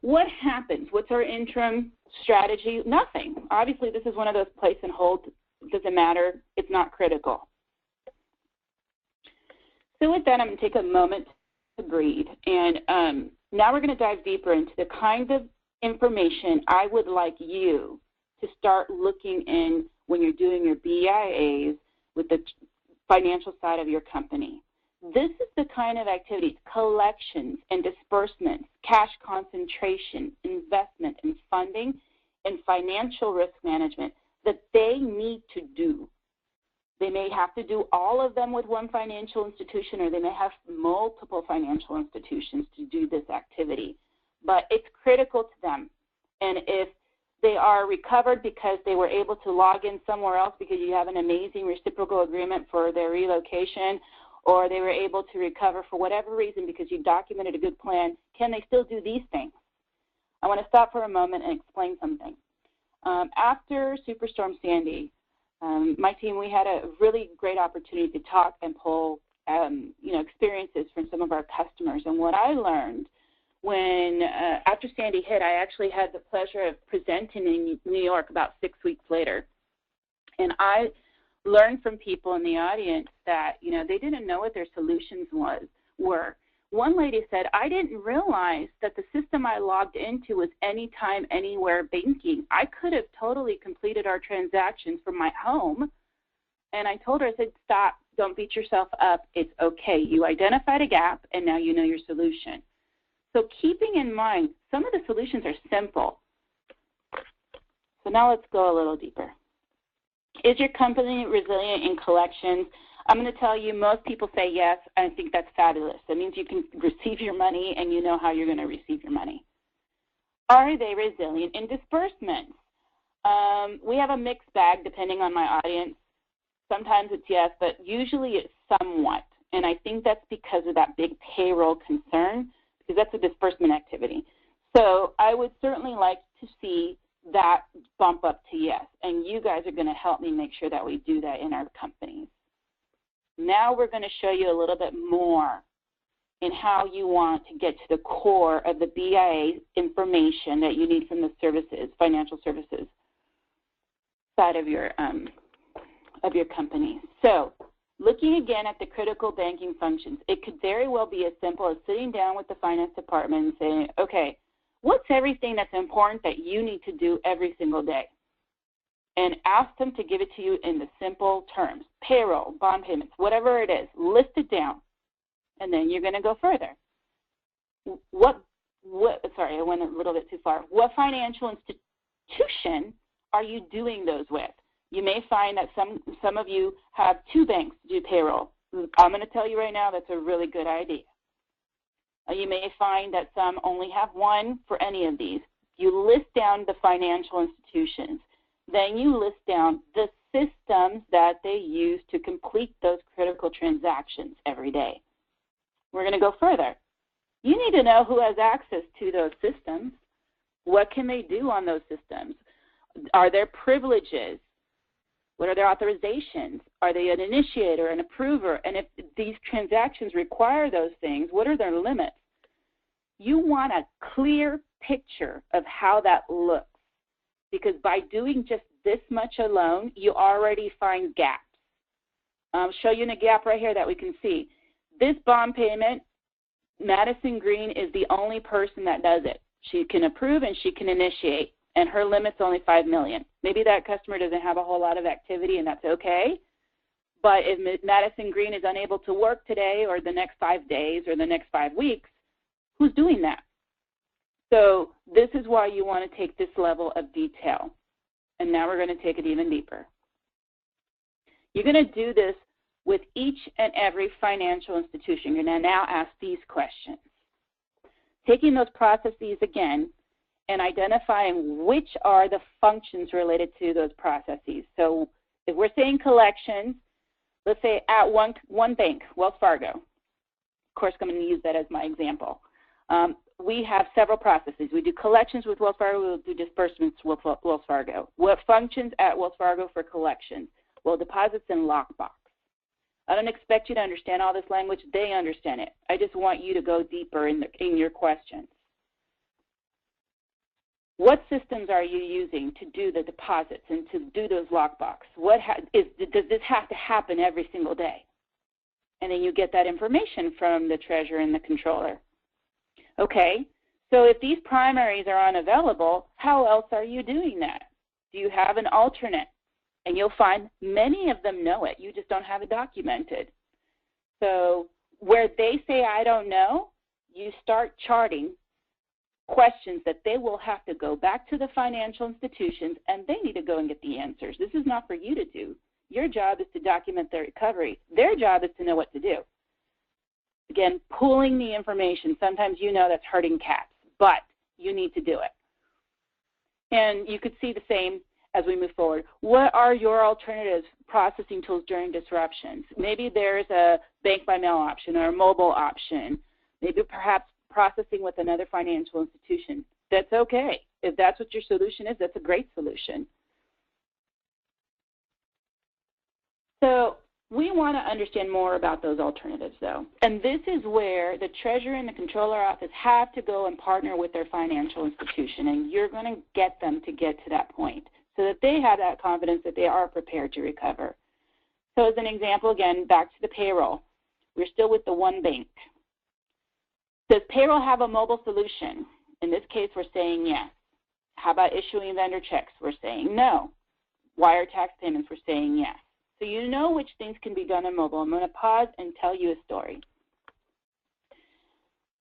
What happens? What's our interim strategy? Nothing. Obviously, this is one of those place and hold. It doesn't matter. It's not critical. So with that, I'm going to take a moment to breathe. And now we're going to dive deeper into the kind of information I would like you to start looking in when you're doing your BIAs with the financial side of your company. This is the kind of activities, collections and disbursements, cash concentration, investment and funding, and financial risk management that they need to do. They may have to do all of them with one financial institution, or they may have multiple financial institutions to do this activity. But it's critical to them. And if They are recovered because they were able to log in somewhere else because you have an amazing reciprocal agreement for their relocation, or they were able to recover for whatever reason because you documented a good plan. Can they still do these things? I want to stop for a moment and explain something. After Superstorm Sandy, my team, we had a really great opportunity to talk and pull experiences from some of our customers. And what I learned when, after Sandy hit, I actually had the pleasure of presenting in New York about 6 weeks later. And I learned from people in the audience that, they didn't know what their solutions were. One lady said, I didn't realize that the system I logged into was anytime, anywhere banking. I could have totally completed our transactions from my home. And I told her, I said, stop, don't beat yourself up. It's okay. You identified a gap, and now you know your solution. So keeping in mind, some of the solutions are simple. So now let's go a little deeper. Is your company resilient in collections? I'm going to tell you, most people say yes. I think that's fabulous. That means you can receive your money and you know how you're going to receive your money. Are they resilient in disbursements? We have a mixed bag depending on my audience. Sometimes it's yes, but usually it's somewhat. And I think that's because of that big payroll concern, because that's a disbursement activity. So I would certainly like to see that bump up to yes. And you guys are going to help me make sure that we do that in our companies. Now we're going to show you a little bit more in how you want to get to the core of the BIA information that you need from the services, financial services side of your company. So looking again at the critical banking functions, it could very well be as simple as sitting down with the finance department and saying, okay, what's everything that's important that you need to do every single day? And ask them to give it to you in the simple terms, payroll, bond payments, whatever it is, list it down, and then you're going to go further. Sorry, I went a little bit too far. What financial institution are you doing those with? You may find that some of you have 2 banks to do payroll. I'm going to tell you right now that's a really good idea. You may find that some only have 1 for any of these. You list down the financial institutions. Then you list down the systems that they use to complete those critical transactions every day. We're going to go further. You need to know who has access to those systems. What can they do on those systems? Are there privileges? What are their authorizations? Are they an initiator, an approver? And if these transactions require those things, what are their limits? You want a clear picture of how that looks, because by doing just this much alone, you already find gaps. I'll show you in a gap right here that we can see. This bond payment, Madison Green is the only person that does it. She can approve and she can initiate, and her limit's only $5 million. Maybe that customer doesn't have a whole lot of activity, and that's okay. But if Madison Green is unable to work today or the next 5 days or the next 5 weeks, who's doing that? So this is why you want to take this level of detail. And now we're going to take it even deeper. You're going to do this with each and every financial institution. You're going to now ask these questions. Taking those processes again and identifying which are the functions related to those processes. So if we're saying collections, let's say at one bank, Wells Fargo. Of course, I'm going to use that as my example. We have several processes. We do collections with Wells Fargo. We'll do disbursements with Wells Fargo. What functions at Wells Fargo for collections? Well, deposits and lockbox. I don't expect you to understand all this language. They understand it. I just want you to go deeper in your questions. What systems are you using to do the deposits and to do those lockbox? Does this have to happen every single day? And then you get that information from the treasurer and the controller. Okay, so if these primaries are unavailable, how else are you doing that? Do you have an alternate? And you'll find many of them know it. You just don't have it documented. So where they say, I don't know, you start charting questions that they will have to go back to the financial institutions, and they need to go and get the answers. This is not for you to do. Your job is to document their recovery. Their job is to know what to do. Again, pulling the information. Sometimes you know that's herding cats, but you need to do it. And you could see the same as we move forward. What are your alternatives processing tools during disruptions? Maybe there's a bank by mail option or a mobile option. Maybe perhaps processing with another financial institution. That's okay. If that's what your solution is, that's a great solution. So we want to understand more about those alternatives, though. And this is where the Treasurer and the Controller Office have to go and partner with their financial institution, and you're going to get them to get to that point so that they have that confidence that they are prepared to recover. So as an example, again, back to the payroll. We're still with the one bank. Does payroll have a mobile solution? In this case, we're saying yes. How about issuing vendor checks? We're saying no. Wire tax payments, we're saying yes. So you know which things can be done on mobile. I'm going to pause and tell you a story.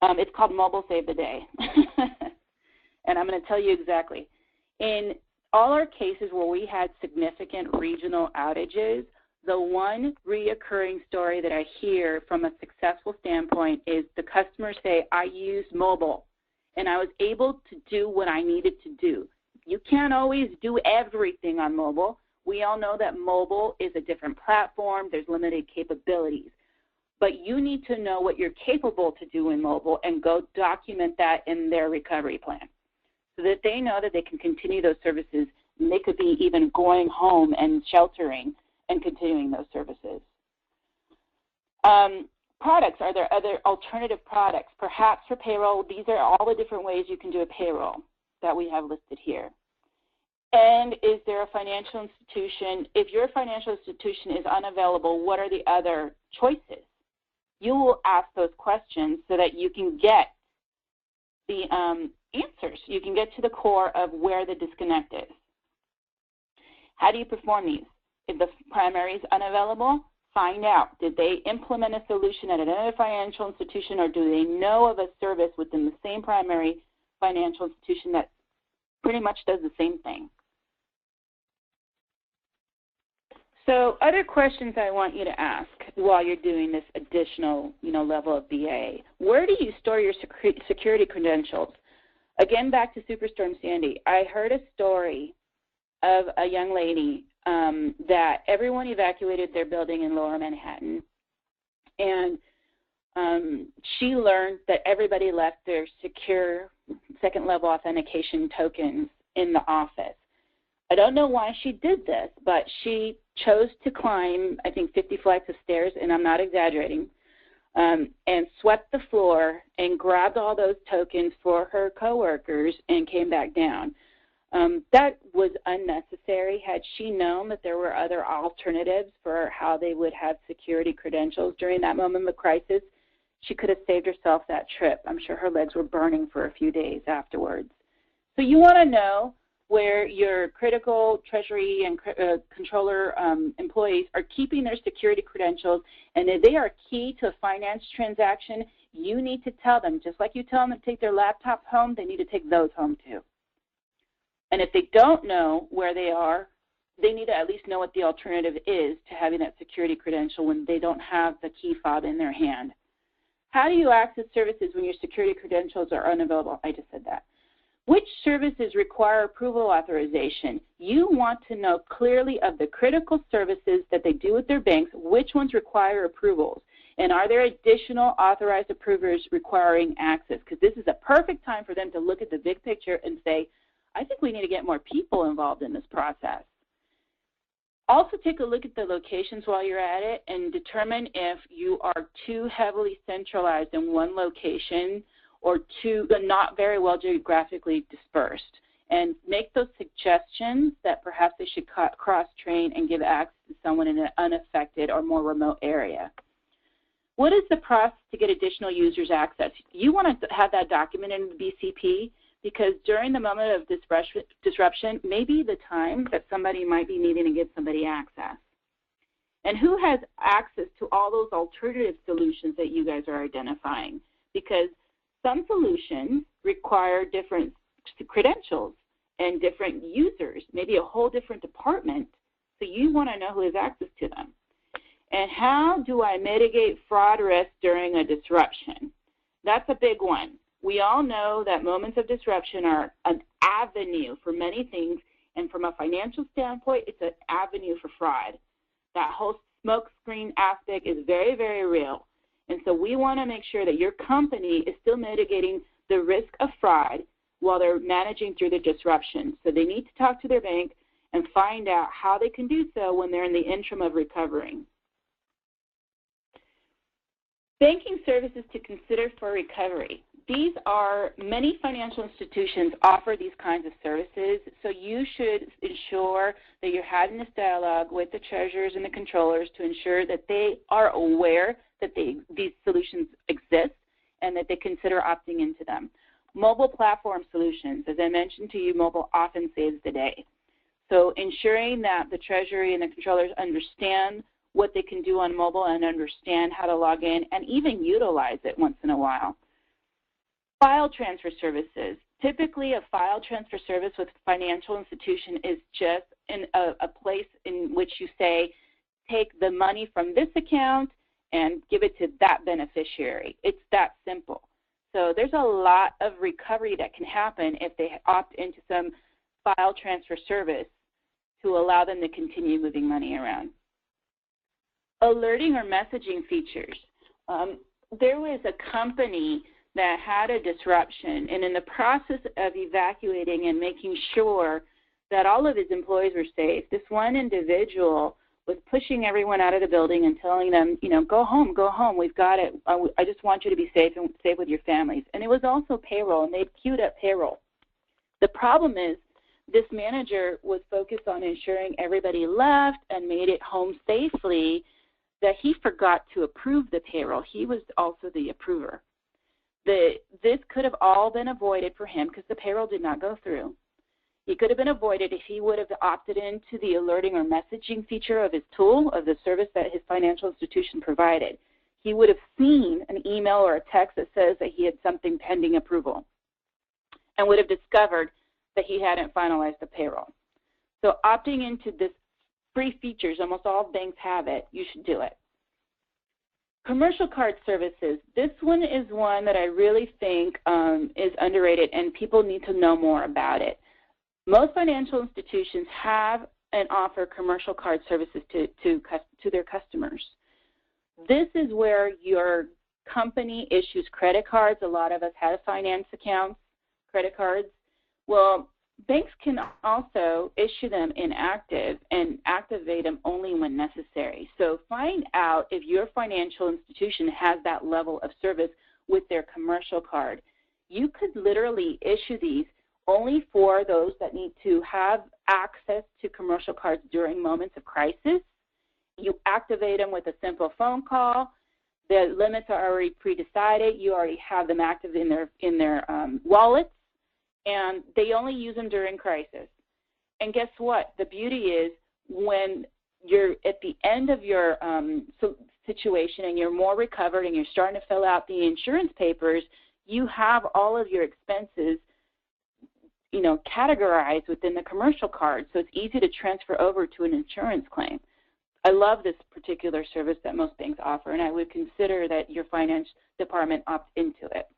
It's called Mobile Save the Day. And I'm going to tell you exactly. In all our cases where we had significant regional outages, the one reoccurring story that I hear from a successful standpoint is the customers say, I used mobile and I was able to do what I needed to do. You can't always do everything on mobile. We all know that mobile is a different platform. There's limited capabilities. But you need to know what you're capable to do in mobile and go document that in their recovery plan so that they know that they can continue those services, and they could be even going home and sheltering and continuing those services. Products, are there other alternative products? Perhaps for payroll, these are all the different ways you can do a payroll that we have listed here. And is there a financial institution? If your financial institution is unavailable, what are the other choices? You will ask those questions so that you can get the answers. You can get to the core of where the disconnect is. How do you perform these? If the primary is unavailable, find out. Did they implement a solution at another financial institution, or do they know of a service within the same primary financial institution that pretty much does the same thing? So other questions I want you to ask while you're doing this additional, level of BA. Where do you store your security credentials? Again, back to Superstorm Sandy, I heard a story of a young lady that everyone evacuated their building in Lower Manhattan, and she learned that everybody left their secure second-level authentication tokens in the office. I don't know why she did this, but she chose to climb, I think, 50 flights of stairs, and I'm not exaggerating, and swept the floor and grabbed all those tokens for her coworkers and came back down. That was unnecessary. Had she known that there were other alternatives for how they would have security credentials during that moment of crisis, she could have saved herself that trip. I'm sure her legs were burning for a few days afterwards. So you want to know where your critical Treasury and controller employees are keeping their security credentials, and if they are key to a finance transaction, you need to tell them. Just like you tell them to take their laptops home, they need to take those home too. And if they don't know where they are, they need to at least know what the alternative is to having that security credential when they don't have the key fob in their hand. How do you access services when your security credentials are unavailable? I just said that. Which services require approval authorization? You want to know clearly of the critical services that they do with their banks, which ones require approvals, and are there additional authorized approvers requiring access? Because this is a perfect time for them to look at the big picture and say, I think we need to get more people involved in this process. Also take a look at the locations while you're at it and determine if you are too heavily centralized in one location or not very well geographically dispersed, and make those suggestions that perhaps they should cross-train and give access to someone in an unaffected or more remote area. What is the process to get additional users access? You want to have that documented in the BCP, because during the moment of disruption may be the time that somebody might be needing to give somebody access. And who has access to all those alternative solutions that you guys are identifying? Because some solutions require different credentials and different users, maybe a whole different department, so you want to know who has access to them. And how do I mitigate fraud risk during a disruption? That's a big one. We all know that moments of disruption are an avenue for many things, and from a financial standpoint, it's an avenue for fraud. That whole smokescreen aspect is very, very real. And so we want to make sure that your company is still mitigating the risk of fraud while they're managing through the disruption. So they need to talk to their bank and find out how they can do so when they're in the interim of recovering. Banking services to consider for recovery. These are, many financial institutions offer these kinds of services, so you should ensure that you're having this dialogue with the treasurers and the controllers to ensure that they are aware that these solutions exist and that they consider opting into them. Mobile platform solutions, as I mentioned to you, mobile often saves the day. So ensuring that the Treasury and the controllers understand what they can do on mobile and understand how to log in and even utilize it once in a while. File transfer services. Typically, a file transfer service with a financial institution is just a place in which you say, take the money from this account and give it to that beneficiary. It's that simple. So there's a lot of recovery that can happen if they opt into some file transfer service to allow them to continue moving money around. Alerting or messaging features. There was a company that had a disruption, and in the process of evacuating and making sure that all of his employees were safe, this one individual was pushing everyone out of the building and telling them, you know, go home, we've got it. I just want you to be safe and safe with your families. And it was also payroll, and they'd queued up payroll. The problem is this manager was focused on ensuring everybody left and made it home safely, that he forgot to approve the payroll. He was also the approver. This could have all been avoided for him because the payroll did not go through. It could have been avoided if he would have opted into the alerting or messaging feature of his tool, of the service that his financial institution provided. He would have seen an email or a text that says that he had something pending approval and would have discovered that he hadn't finalized the payroll. So opting into this free features, almost all banks have it, you should do it. Commercial card services. This one is one that I really think is underrated, and people need to know more about it. Most financial institutions have and offer commercial card services to their customers. This is where your company issues credit cards. A lot of us have finance accounts, credit cards. Well, banks can also issue them inactive and activate them only when necessary. So find out if your financial institution has that level of service with their commercial card. You could literally issue these only for those that need to have access to commercial cards during moments of crisis. You activate them with a simple phone call. The limits are already pre-decided. You already have them active in their wallets, and they only use them during crisis. And guess what? The beauty is when you're at the end of your situation and you're more recovered and you're starting to fill out the insurance papers, you have all of your expenses, you know, categorized within the commercial card, so it's easy to transfer over to an insurance claim. I love this particular service that most banks offer, and I would consider that your finance department opts into it.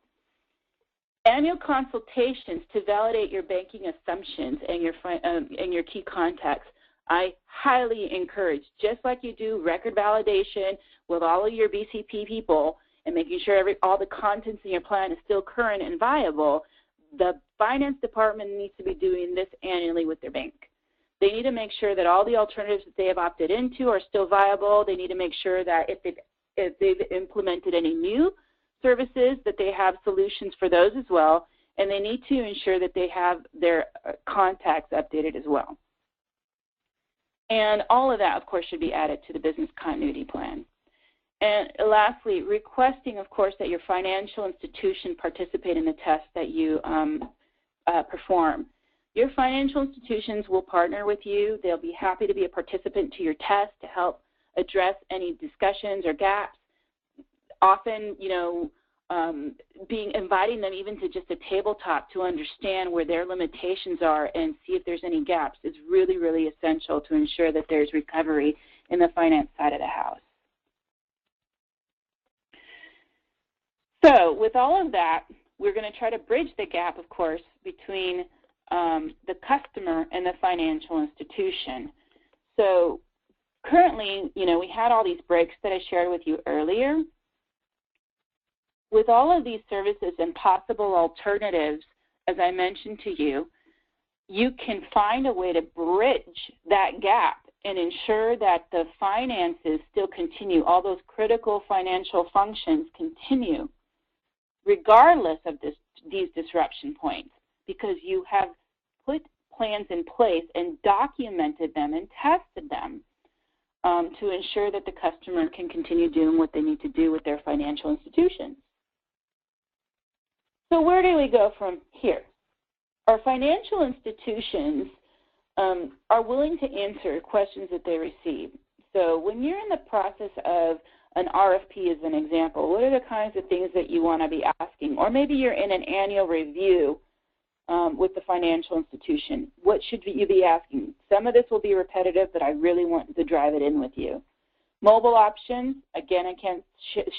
Annual consultations to validate your banking assumptions and your key contacts. I highly encourage, just like you do record validation with all of your BCP people and making sure all the contents in your plan is still current and viable, the finance department needs to be doing this annually with their bank. They need to make sure that all the alternatives that they have opted into are still viable. They need to make sure that if they've implemented any new services, that they have solutions for those as well, and they need to ensure that they have their contacts updated as well. And all of that, of course, should be added to the business continuity plan. And lastly, requesting, of course, that your financial institution participate in the test that you perform. Your financial institutions will partner with you. They'll be happy to be a participant to your test to help address any discussions or gaps. Often, you know, inviting them even to just a tabletop to understand where their limitations are and see if there's any gaps is really, really essential to ensure that there's recovery in the finance side of the house. So with all of that, we're going to try to bridge the gap, of course, between the customer and the financial institution. So currently, we had all these breaks that I shared with you earlier. With all of these services and possible alternatives, as I mentioned to you, you can find a way to bridge that gap and ensure that the finances still continue, all those critical financial functions continue, regardless of these disruption points, because you have put plans in place and documented them and tested them to ensure that the customer can continue doing what they need to do with their financial institutions. So where do we go from here? Our financial institutions are willing to answer questions that they receive. So when you're in the process of an RFP, as an example, what are the kinds of things that you want to be asking? Or maybe you're in an annual review with the financial institution. What should you be asking? Some of this will be repetitive, but I really want to drive it in with you. Mobile options, again, I can't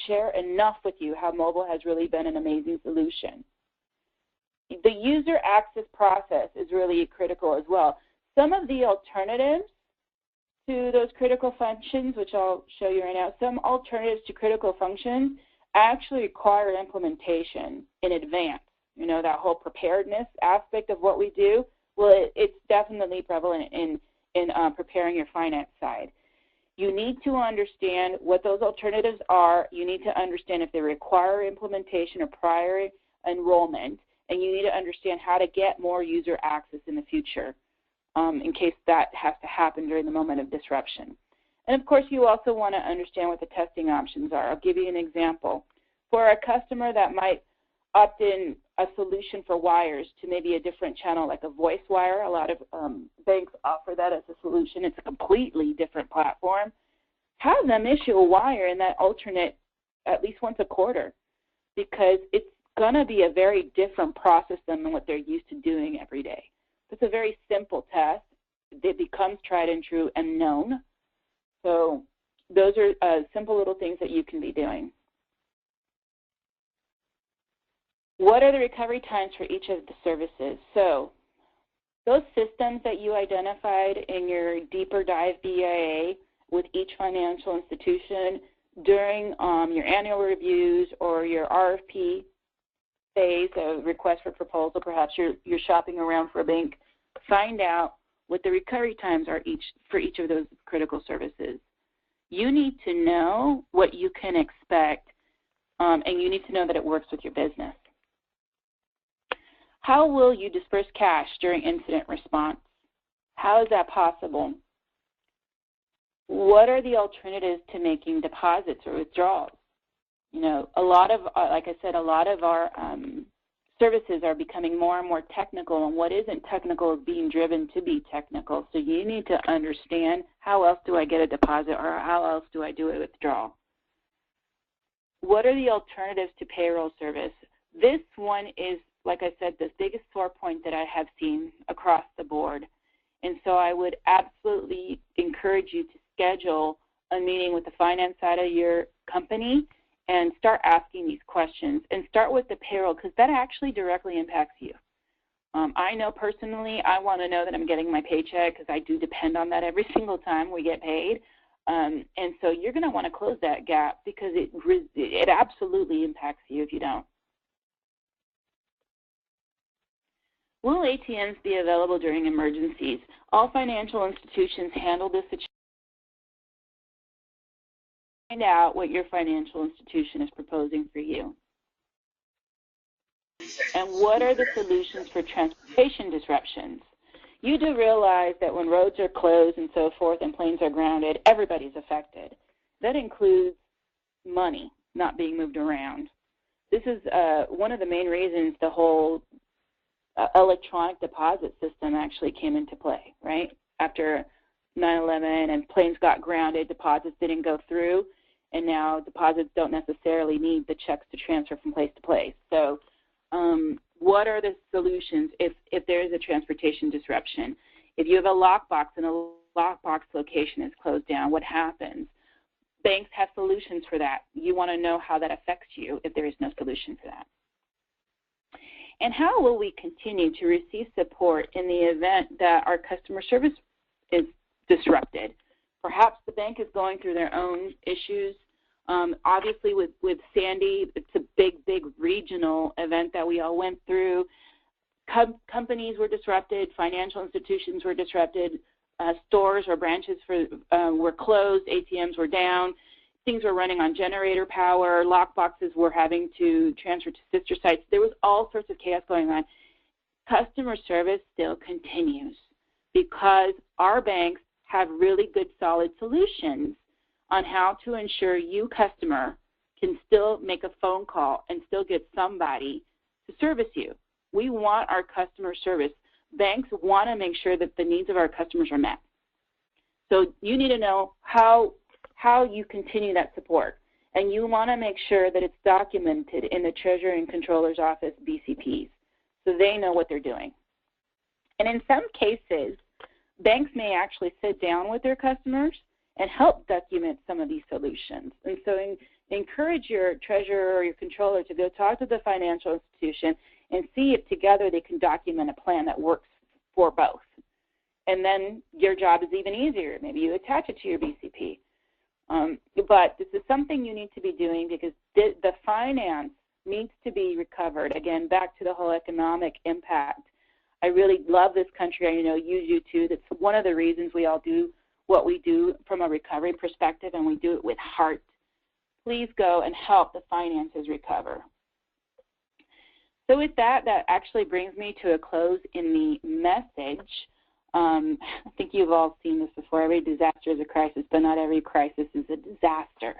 share enough with you how mobile has really been an amazing solution. The user access process is really critical as well. Some of the alternatives to those critical functions, which I'll show you right now, some alternatives to critical functions actually require implementation in advance. That whole preparedness aspect of what we do, well, it's definitely prevalent in preparing your finance side. You need to understand what those alternatives are. You need to understand if they require implementation or prior enrollment, and you need to understand how to get more user access in the future in case that has to happen during the moment of disruption. And of course, you also want to understand what the testing options are. I'll give you an example. For a customer that might opt in a solution for wires to maybe a different channel like a voice wire, a lot of banks offer that as a solution. It's a completely different platform. Have them issue a wire in that alternate at least once a quarter, because it's going to be a very different process than what they're used to doing every day. It's a very simple test. It becomes tried and true and known. So those are simple little things that you can be doing. What are the recovery times for each of the services? So those systems that you identified in your deeper dive BIA with each financial institution during your annual reviews or your RFP phase, a request for proposal, perhaps you're shopping around for a bank, find out what the recovery times are for each of those critical services. You need to know what you can expect, and you need to know that it works with your business. How will you disperse cash during incident response? How is that possible? What are the alternatives to making deposits or withdrawals? A lot of, like I said, a lot of our services are becoming more and more technical, and what isn't technical is being driven to be technical. So you need to understand, how else do I get a deposit, or how else do I do a withdrawal? What are the alternatives to payroll service? This one is, like I said, the biggest sore point that I have seen across the board. And so I would absolutely encourage you to schedule a meeting with the finance side of your company and start asking these questions, and start with the payroll, because that actually directly impacts you. I know personally, I want to know that I'm getting my paycheck, because I do depend on that every single time we get paid. And so you're going to want to close that gap, because it absolutely impacts you if you don't. Will ATMs be available during emergencies? All financial institutions handle this situation. Find out what your financial institution is proposing for you. And what are the solutions for transportation disruptions? You do realize that when roads are closed and so forth and planes are grounded, everybody's affected. That includes money not being moved around. This is one of the main reasons the whole electronic deposit system actually came into play, right? After 9/11 and planes got grounded, deposits didn't go through, and now deposits don't necessarily need the checks to transfer from place to place. So what are the solutions if there is a transportation disruption? If you have a lockbox and a lockbox location is closed down, what happens? Banks have solutions for that. You want to know how that affects you if there is no solution for that. And how will we continue to receive support in the event that our customer service is disrupted? Perhaps the bank is going through their own issues. Obviously, with Sandy, it's a big regional event that we all went through. Companies were disrupted, financial institutions were disrupted, stores or branches were closed, ATMs were down, things were running on generator power, lockboxes were having to transfer to sister sites. There was all sorts of chaos going on. Customer service still continues because our banks have really good, solid solutions on how to ensure you, customer, can still make a phone call and still get somebody to service you. We want our customer service. Banks want to make sure that the needs of our customers are met. So you need to know how you continue that support. And you want to make sure that it's documented in the Treasurer and Controller's Office BCPs so they know what they're doing. And in some cases, banks may actually sit down with their customers and help document some of these solutions. And so encourage your treasurer or your controller to go talk to the financial institution and see if together they can document a plan that works for both. And then your job is even easier. Maybe you attach it to your BCP. But this is something you need to be doing because the finance needs to be recovered. Again, back to the whole economic impact. I really love this country. I know you do too. That's one of the reasons we all do what we do from a recovery perspective, and we do it with heart. Please go and help the finances recover. So with that, that actually brings me to a close in the message. I think you've all seen this before. Every disaster is a crisis, but not every crisis is a disaster.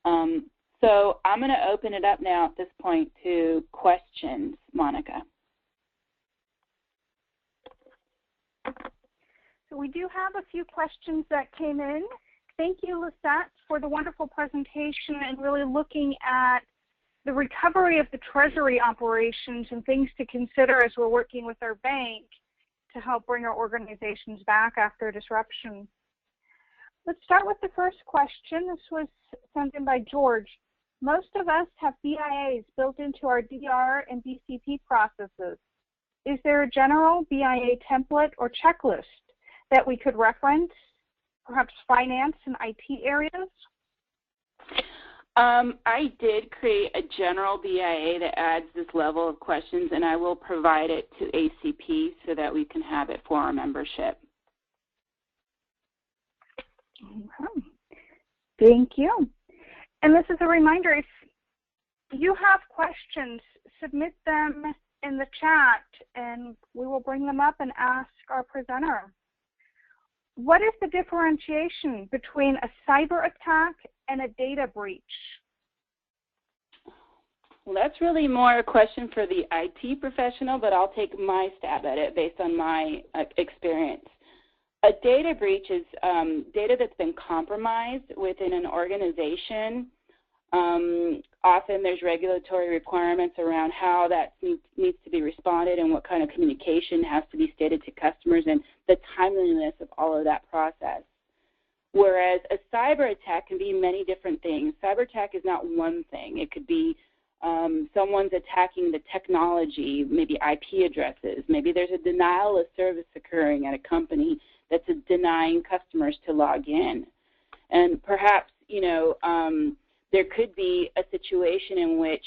So I'm going to open it up now at this point to questions. Monica. So we do have a few questions that came in. Thank you, Lissette, for the wonderful presentation and really looking at the recovery of the Treasury operations and things to consider as we're working with our bank to help bring our organizations back after disruption. Let's start with the first question. This was sent in by George. Most of us have BIAs built into our DR and BCP processes. Is there a general BIA template or checklist that we could reference, perhaps finance and IT areas? I did create a general BIA that adds this level of questions, and I will provide it to ACP so that we can have it for our membership. Okay. Thank you. And this is a reminder, if you have questions, submit them in the chat, and we will bring them up and ask our presenter. What is the differentiation between a cyber attack and a data breach? Well, that's really more a question for the IT professional, but I'll take my stab at it based on my experience. A data breach is data that's been compromised within an organization. Often there's regulatory requirements around how that needs to be responded and what kind of communication has to be stated to customers and the timeliness of all of that process. Whereas a cyber attack can be many different things. Cyber attack is not one thing. It could be someone's attacking the technology, maybe IP addresses. Maybe there's a denial of service occurring at a company that's denying customers to log in. And perhaps, you know, there could be a situation in which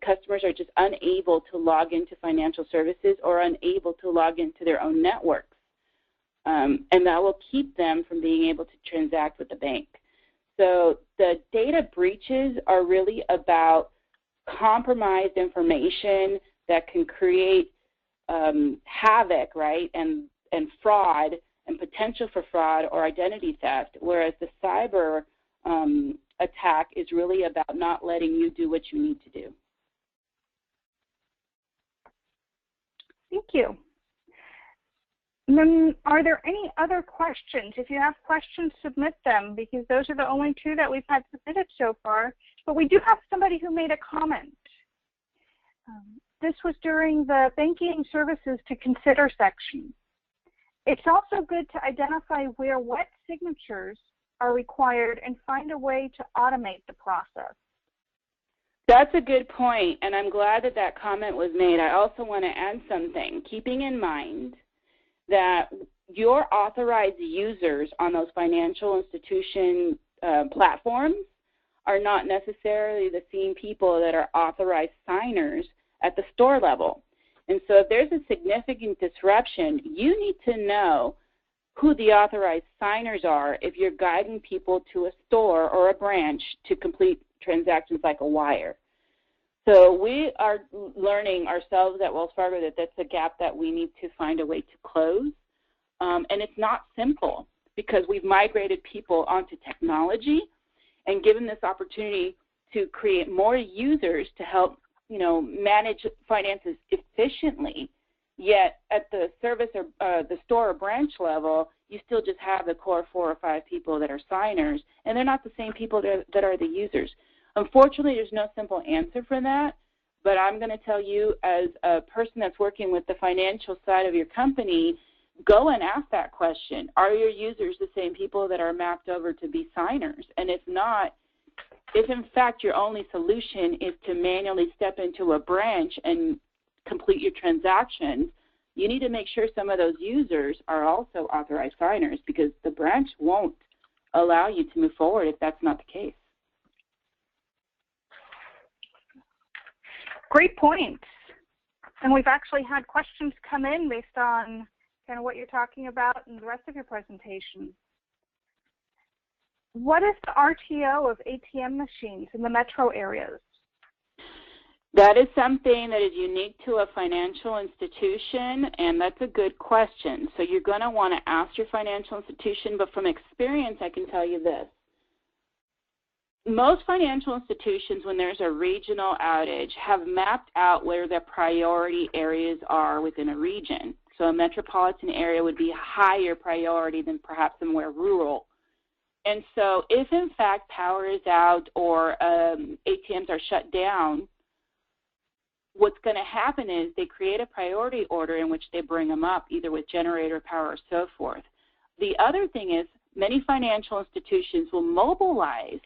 customers are just unable to log into financial services or unable to log into their own networks. And that will keep them from being able to transact with the bank. So the data breaches are really about compromised information that can create havoc, right, and fraud and potential for fraud or identity theft, whereas the cyber attack is really about not letting you do what you need to do. Thank you. And then are there any other questions? If you have questions, submit them, because those are the only two that we've had submitted so far. But we do have somebody who made a comment. This was during the Banking Services to Consider section. It's also good to identify where wet signatures are required and find a way to automate the process. That's a good point, and I'm glad that that comment was made. I also want to add something, keeping in mind that your authorized users on those financial institution platforms are not necessarily the same people that are authorized signers at the store level. And so if there's a significant disruption, you need to know who the authorized signers are if you're guiding people to a store or a branch to complete transactions like a wire. So we are learning ourselves at Wells Fargo that that's a gap that we need to find a way to close. And it's not simple because we've migrated people onto technology and given this opportunity to create more users to help, manage finances efficiently. Yet at the service or the store or branch level, you still just have the core 4 or 5 people that are signers, and they're not the same people that are the users. Unfortunately, there's no simple answer for that, but I'm going to tell you as a person that's working with the financial side of your company, go and ask that question. Are your users the same people that are mapped over to be signers? And if not, if in fact your only solution is to manually step into a branch and complete your transactions, you need to make sure some of those users are also authorized signers because the branch won't allow you to move forward if that's not the case. Great points. And we've actually had questions come in based on kind of what you're talking about and the rest of your presentation. What is the RTO of ATM machines in the metro areas? That is something that is unique to a financial institution, and that's a good question. So you're going to want to ask your financial institution, but from experience, I can tell you this. Most financial institutions, when there's a regional outage, have mapped out where their priority areas are within a region. So a metropolitan area would be higher priority than perhaps somewhere rural. And so if, in fact, power is out or ATMs are shut down, what's going to happen is they create a priority order in which they bring them up, either with generator power or so forth. The other thing is many financial institutions will mobilize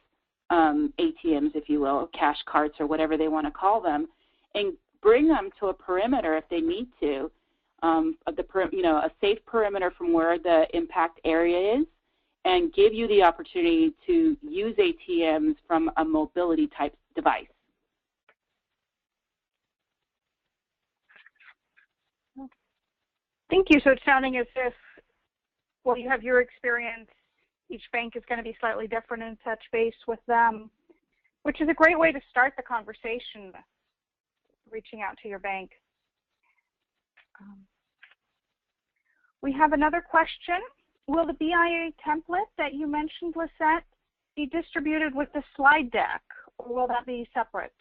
ATMs, if you will, cash carts or whatever they want to call them, and bring them to a perimeter if they need to, a safe perimeter from where the impact area is, and give you the opportunity to use ATMs from a mobility type device. Thank you. So it's sounding as if, well, you have your experience. Each bank is going to be slightly different and touch base with them, which is a great way to start the conversation, reaching out to your bank. We have another question. Will the BIA template that you mentioned, Lissette, be distributed with the slide deck, or will that be separate?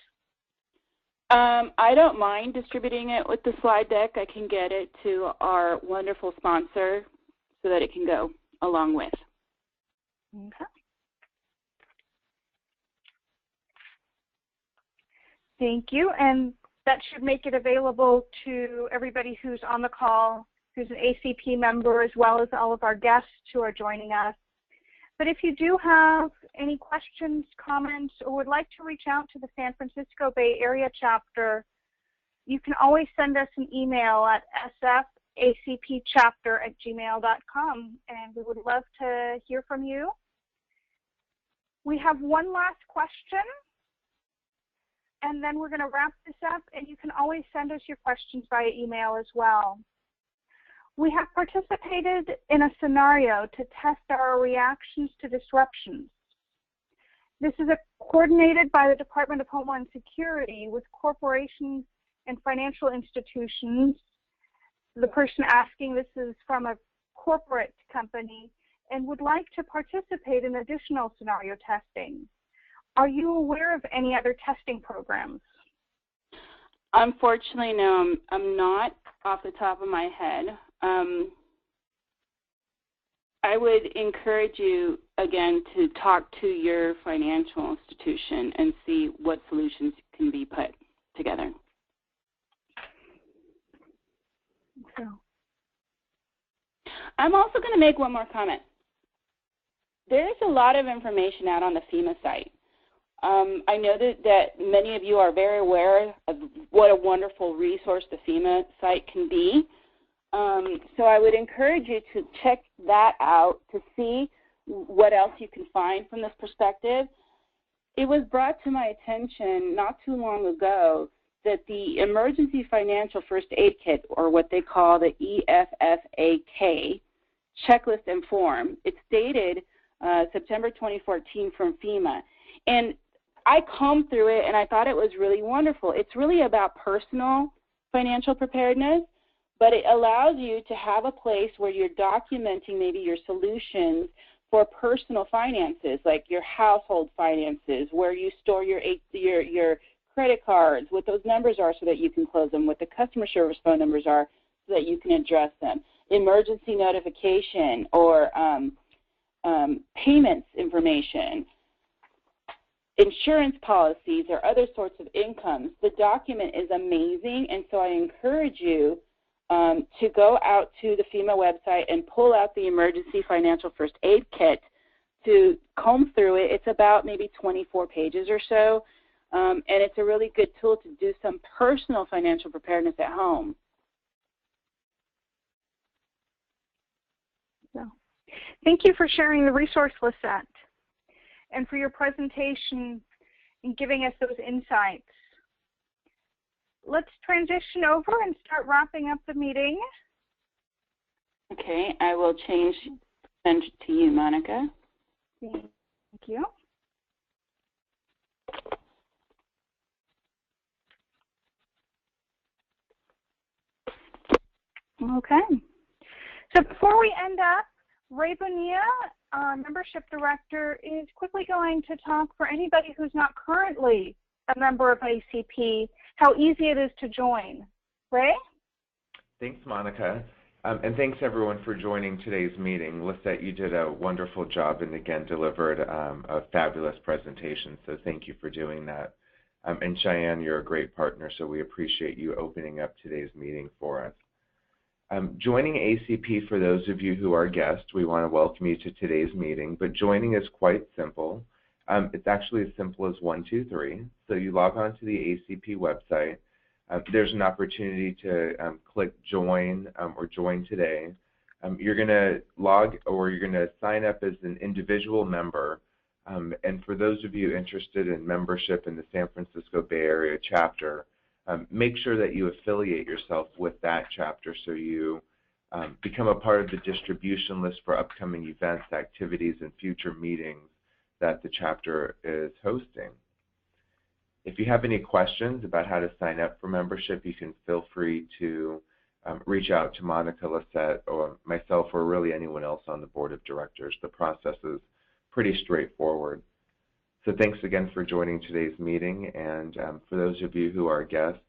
I don't mind distributing it with the slide deck. I can get it to our wonderful sponsor so that it can go along with. Okay. Thank you. And that should make it available to everybody who's on the call, who's an ACP member, as well as all of our guests who are joining us. But if you do have any questions, comments, or would like to reach out to the San Francisco Bay Area chapter, you can always send us an email at sfacpchapter@gmail.com, and we would love to hear from you. We have one last question, and then we're going to wrap this up, and you can always send us your questions via email as well. We have participated in a scenario to test our reactions to disruptions. This is coordinated by the Department of Homeland Security with corporations and financial institutions. The person asking this is from a corporate company and would like to participate in additional scenario testing. Are you aware of any other testing programs? Unfortunately, no, I'm not off the top of my head. I would encourage you, again, to talk to your financial institution and see what solutions can be put together. So. I'm also going to make one more comment. There's a lot of information out on the FEMA site. I know that many of you are very aware of what a wonderful resource the FEMA site can be. So I would encourage you to check that out to see what else you can find from this perspective. It was brought to my attention not too long ago that the Emergency Financial First Aid Kit, or what they call the EFFAK, checklist and form, it's dated September 2014 from FEMA. And I combed through it and I thought it was really wonderful. It's really about personal financial preparedness, but it allows you to have a place where you're documenting maybe your solutions for personal finances, like your household finances, where you store your credit cards, what those numbers are so that you can close them, what the customer service phone numbers are so that you can address them, emergency notification or payments information, insurance policies, or other sorts of incomes. The document is amazing, and so I encourage you to go out to the FEMA website and pull out the Emergency Financial First Aid Kit to comb through it. It's about maybe 24 pages or so, and it's a really good tool to do some personal financial preparedness at home. So, thank you for sharing the resource, Lissette, and for your presentation and giving us those insights. Let's transition over and start wrapping up the meeting. Okay, I will send to you, Monica. Thank you. Okay. So before we end up, Ray Bonilla, our membership director, is quickly going to talk for anybody who's not currently a member of ACP, how easy it is to join. Ray? Thanks, Monica. And thanks, everyone, for joining today's meeting. Lissette, you did a wonderful job and, again, delivered a fabulous presentation, so thank you for doing that. And Cheyenne, you're a great partner, so we appreciate you opening up today's meeting for us. Joining ACP, for those of you who are guests, we want to welcome you to today's meeting, but joining is quite simple. It's actually as simple as 1, 2, 3. So you log on to the ACP website. There's an opportunity to click join or join today. You're going to you're going to sign up as an individual member. And for those of you interested in membership in the San Francisco Bay Area chapter, make sure that you affiliate yourself with that chapter so you become a part of the distribution list for upcoming events, activities, and future meetings that the chapter is hosting. If you have any questions about how to sign up for membership, you can feel free to reach out to Monica, Lissette, or myself, or really anyone else on the board of directors. The process is pretty straightforward. So thanks again for joining today's meeting, and for those of you who are guests,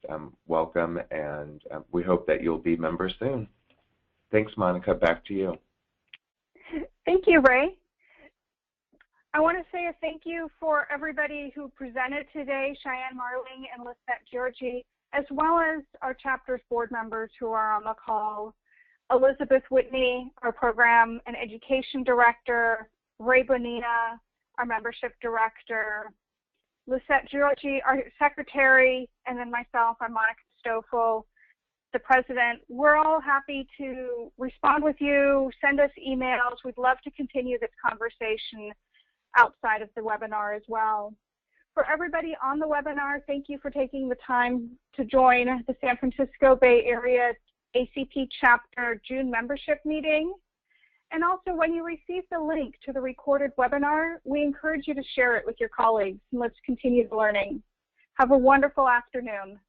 welcome, and we hope that you'll be members soon. Thanks, Monica. Back to you. Thank you, Ray. I want to say a thank you for everybody who presented today, Cheyenne Marling and Lissette Giorgi, as well as our chapter's board members who are on the call, Elizabeth Whitney, our program and education director, Ray Bonilla, our membership director, Lissette Giorgi, our secretary, and then myself, I'm Monica Stoffel, the president. We're all happy to respond with you, send us emails. We'd love to continue this conversation outside of the webinar as well. For everybody on the webinar, thank you for taking the time to join the San Francisco Bay Area ACP chapter June membership meeting. And also, when you receive the link to the recorded webinar, we encourage you to share it with your colleagues, and let's continue the learning. Have a wonderful afternoon.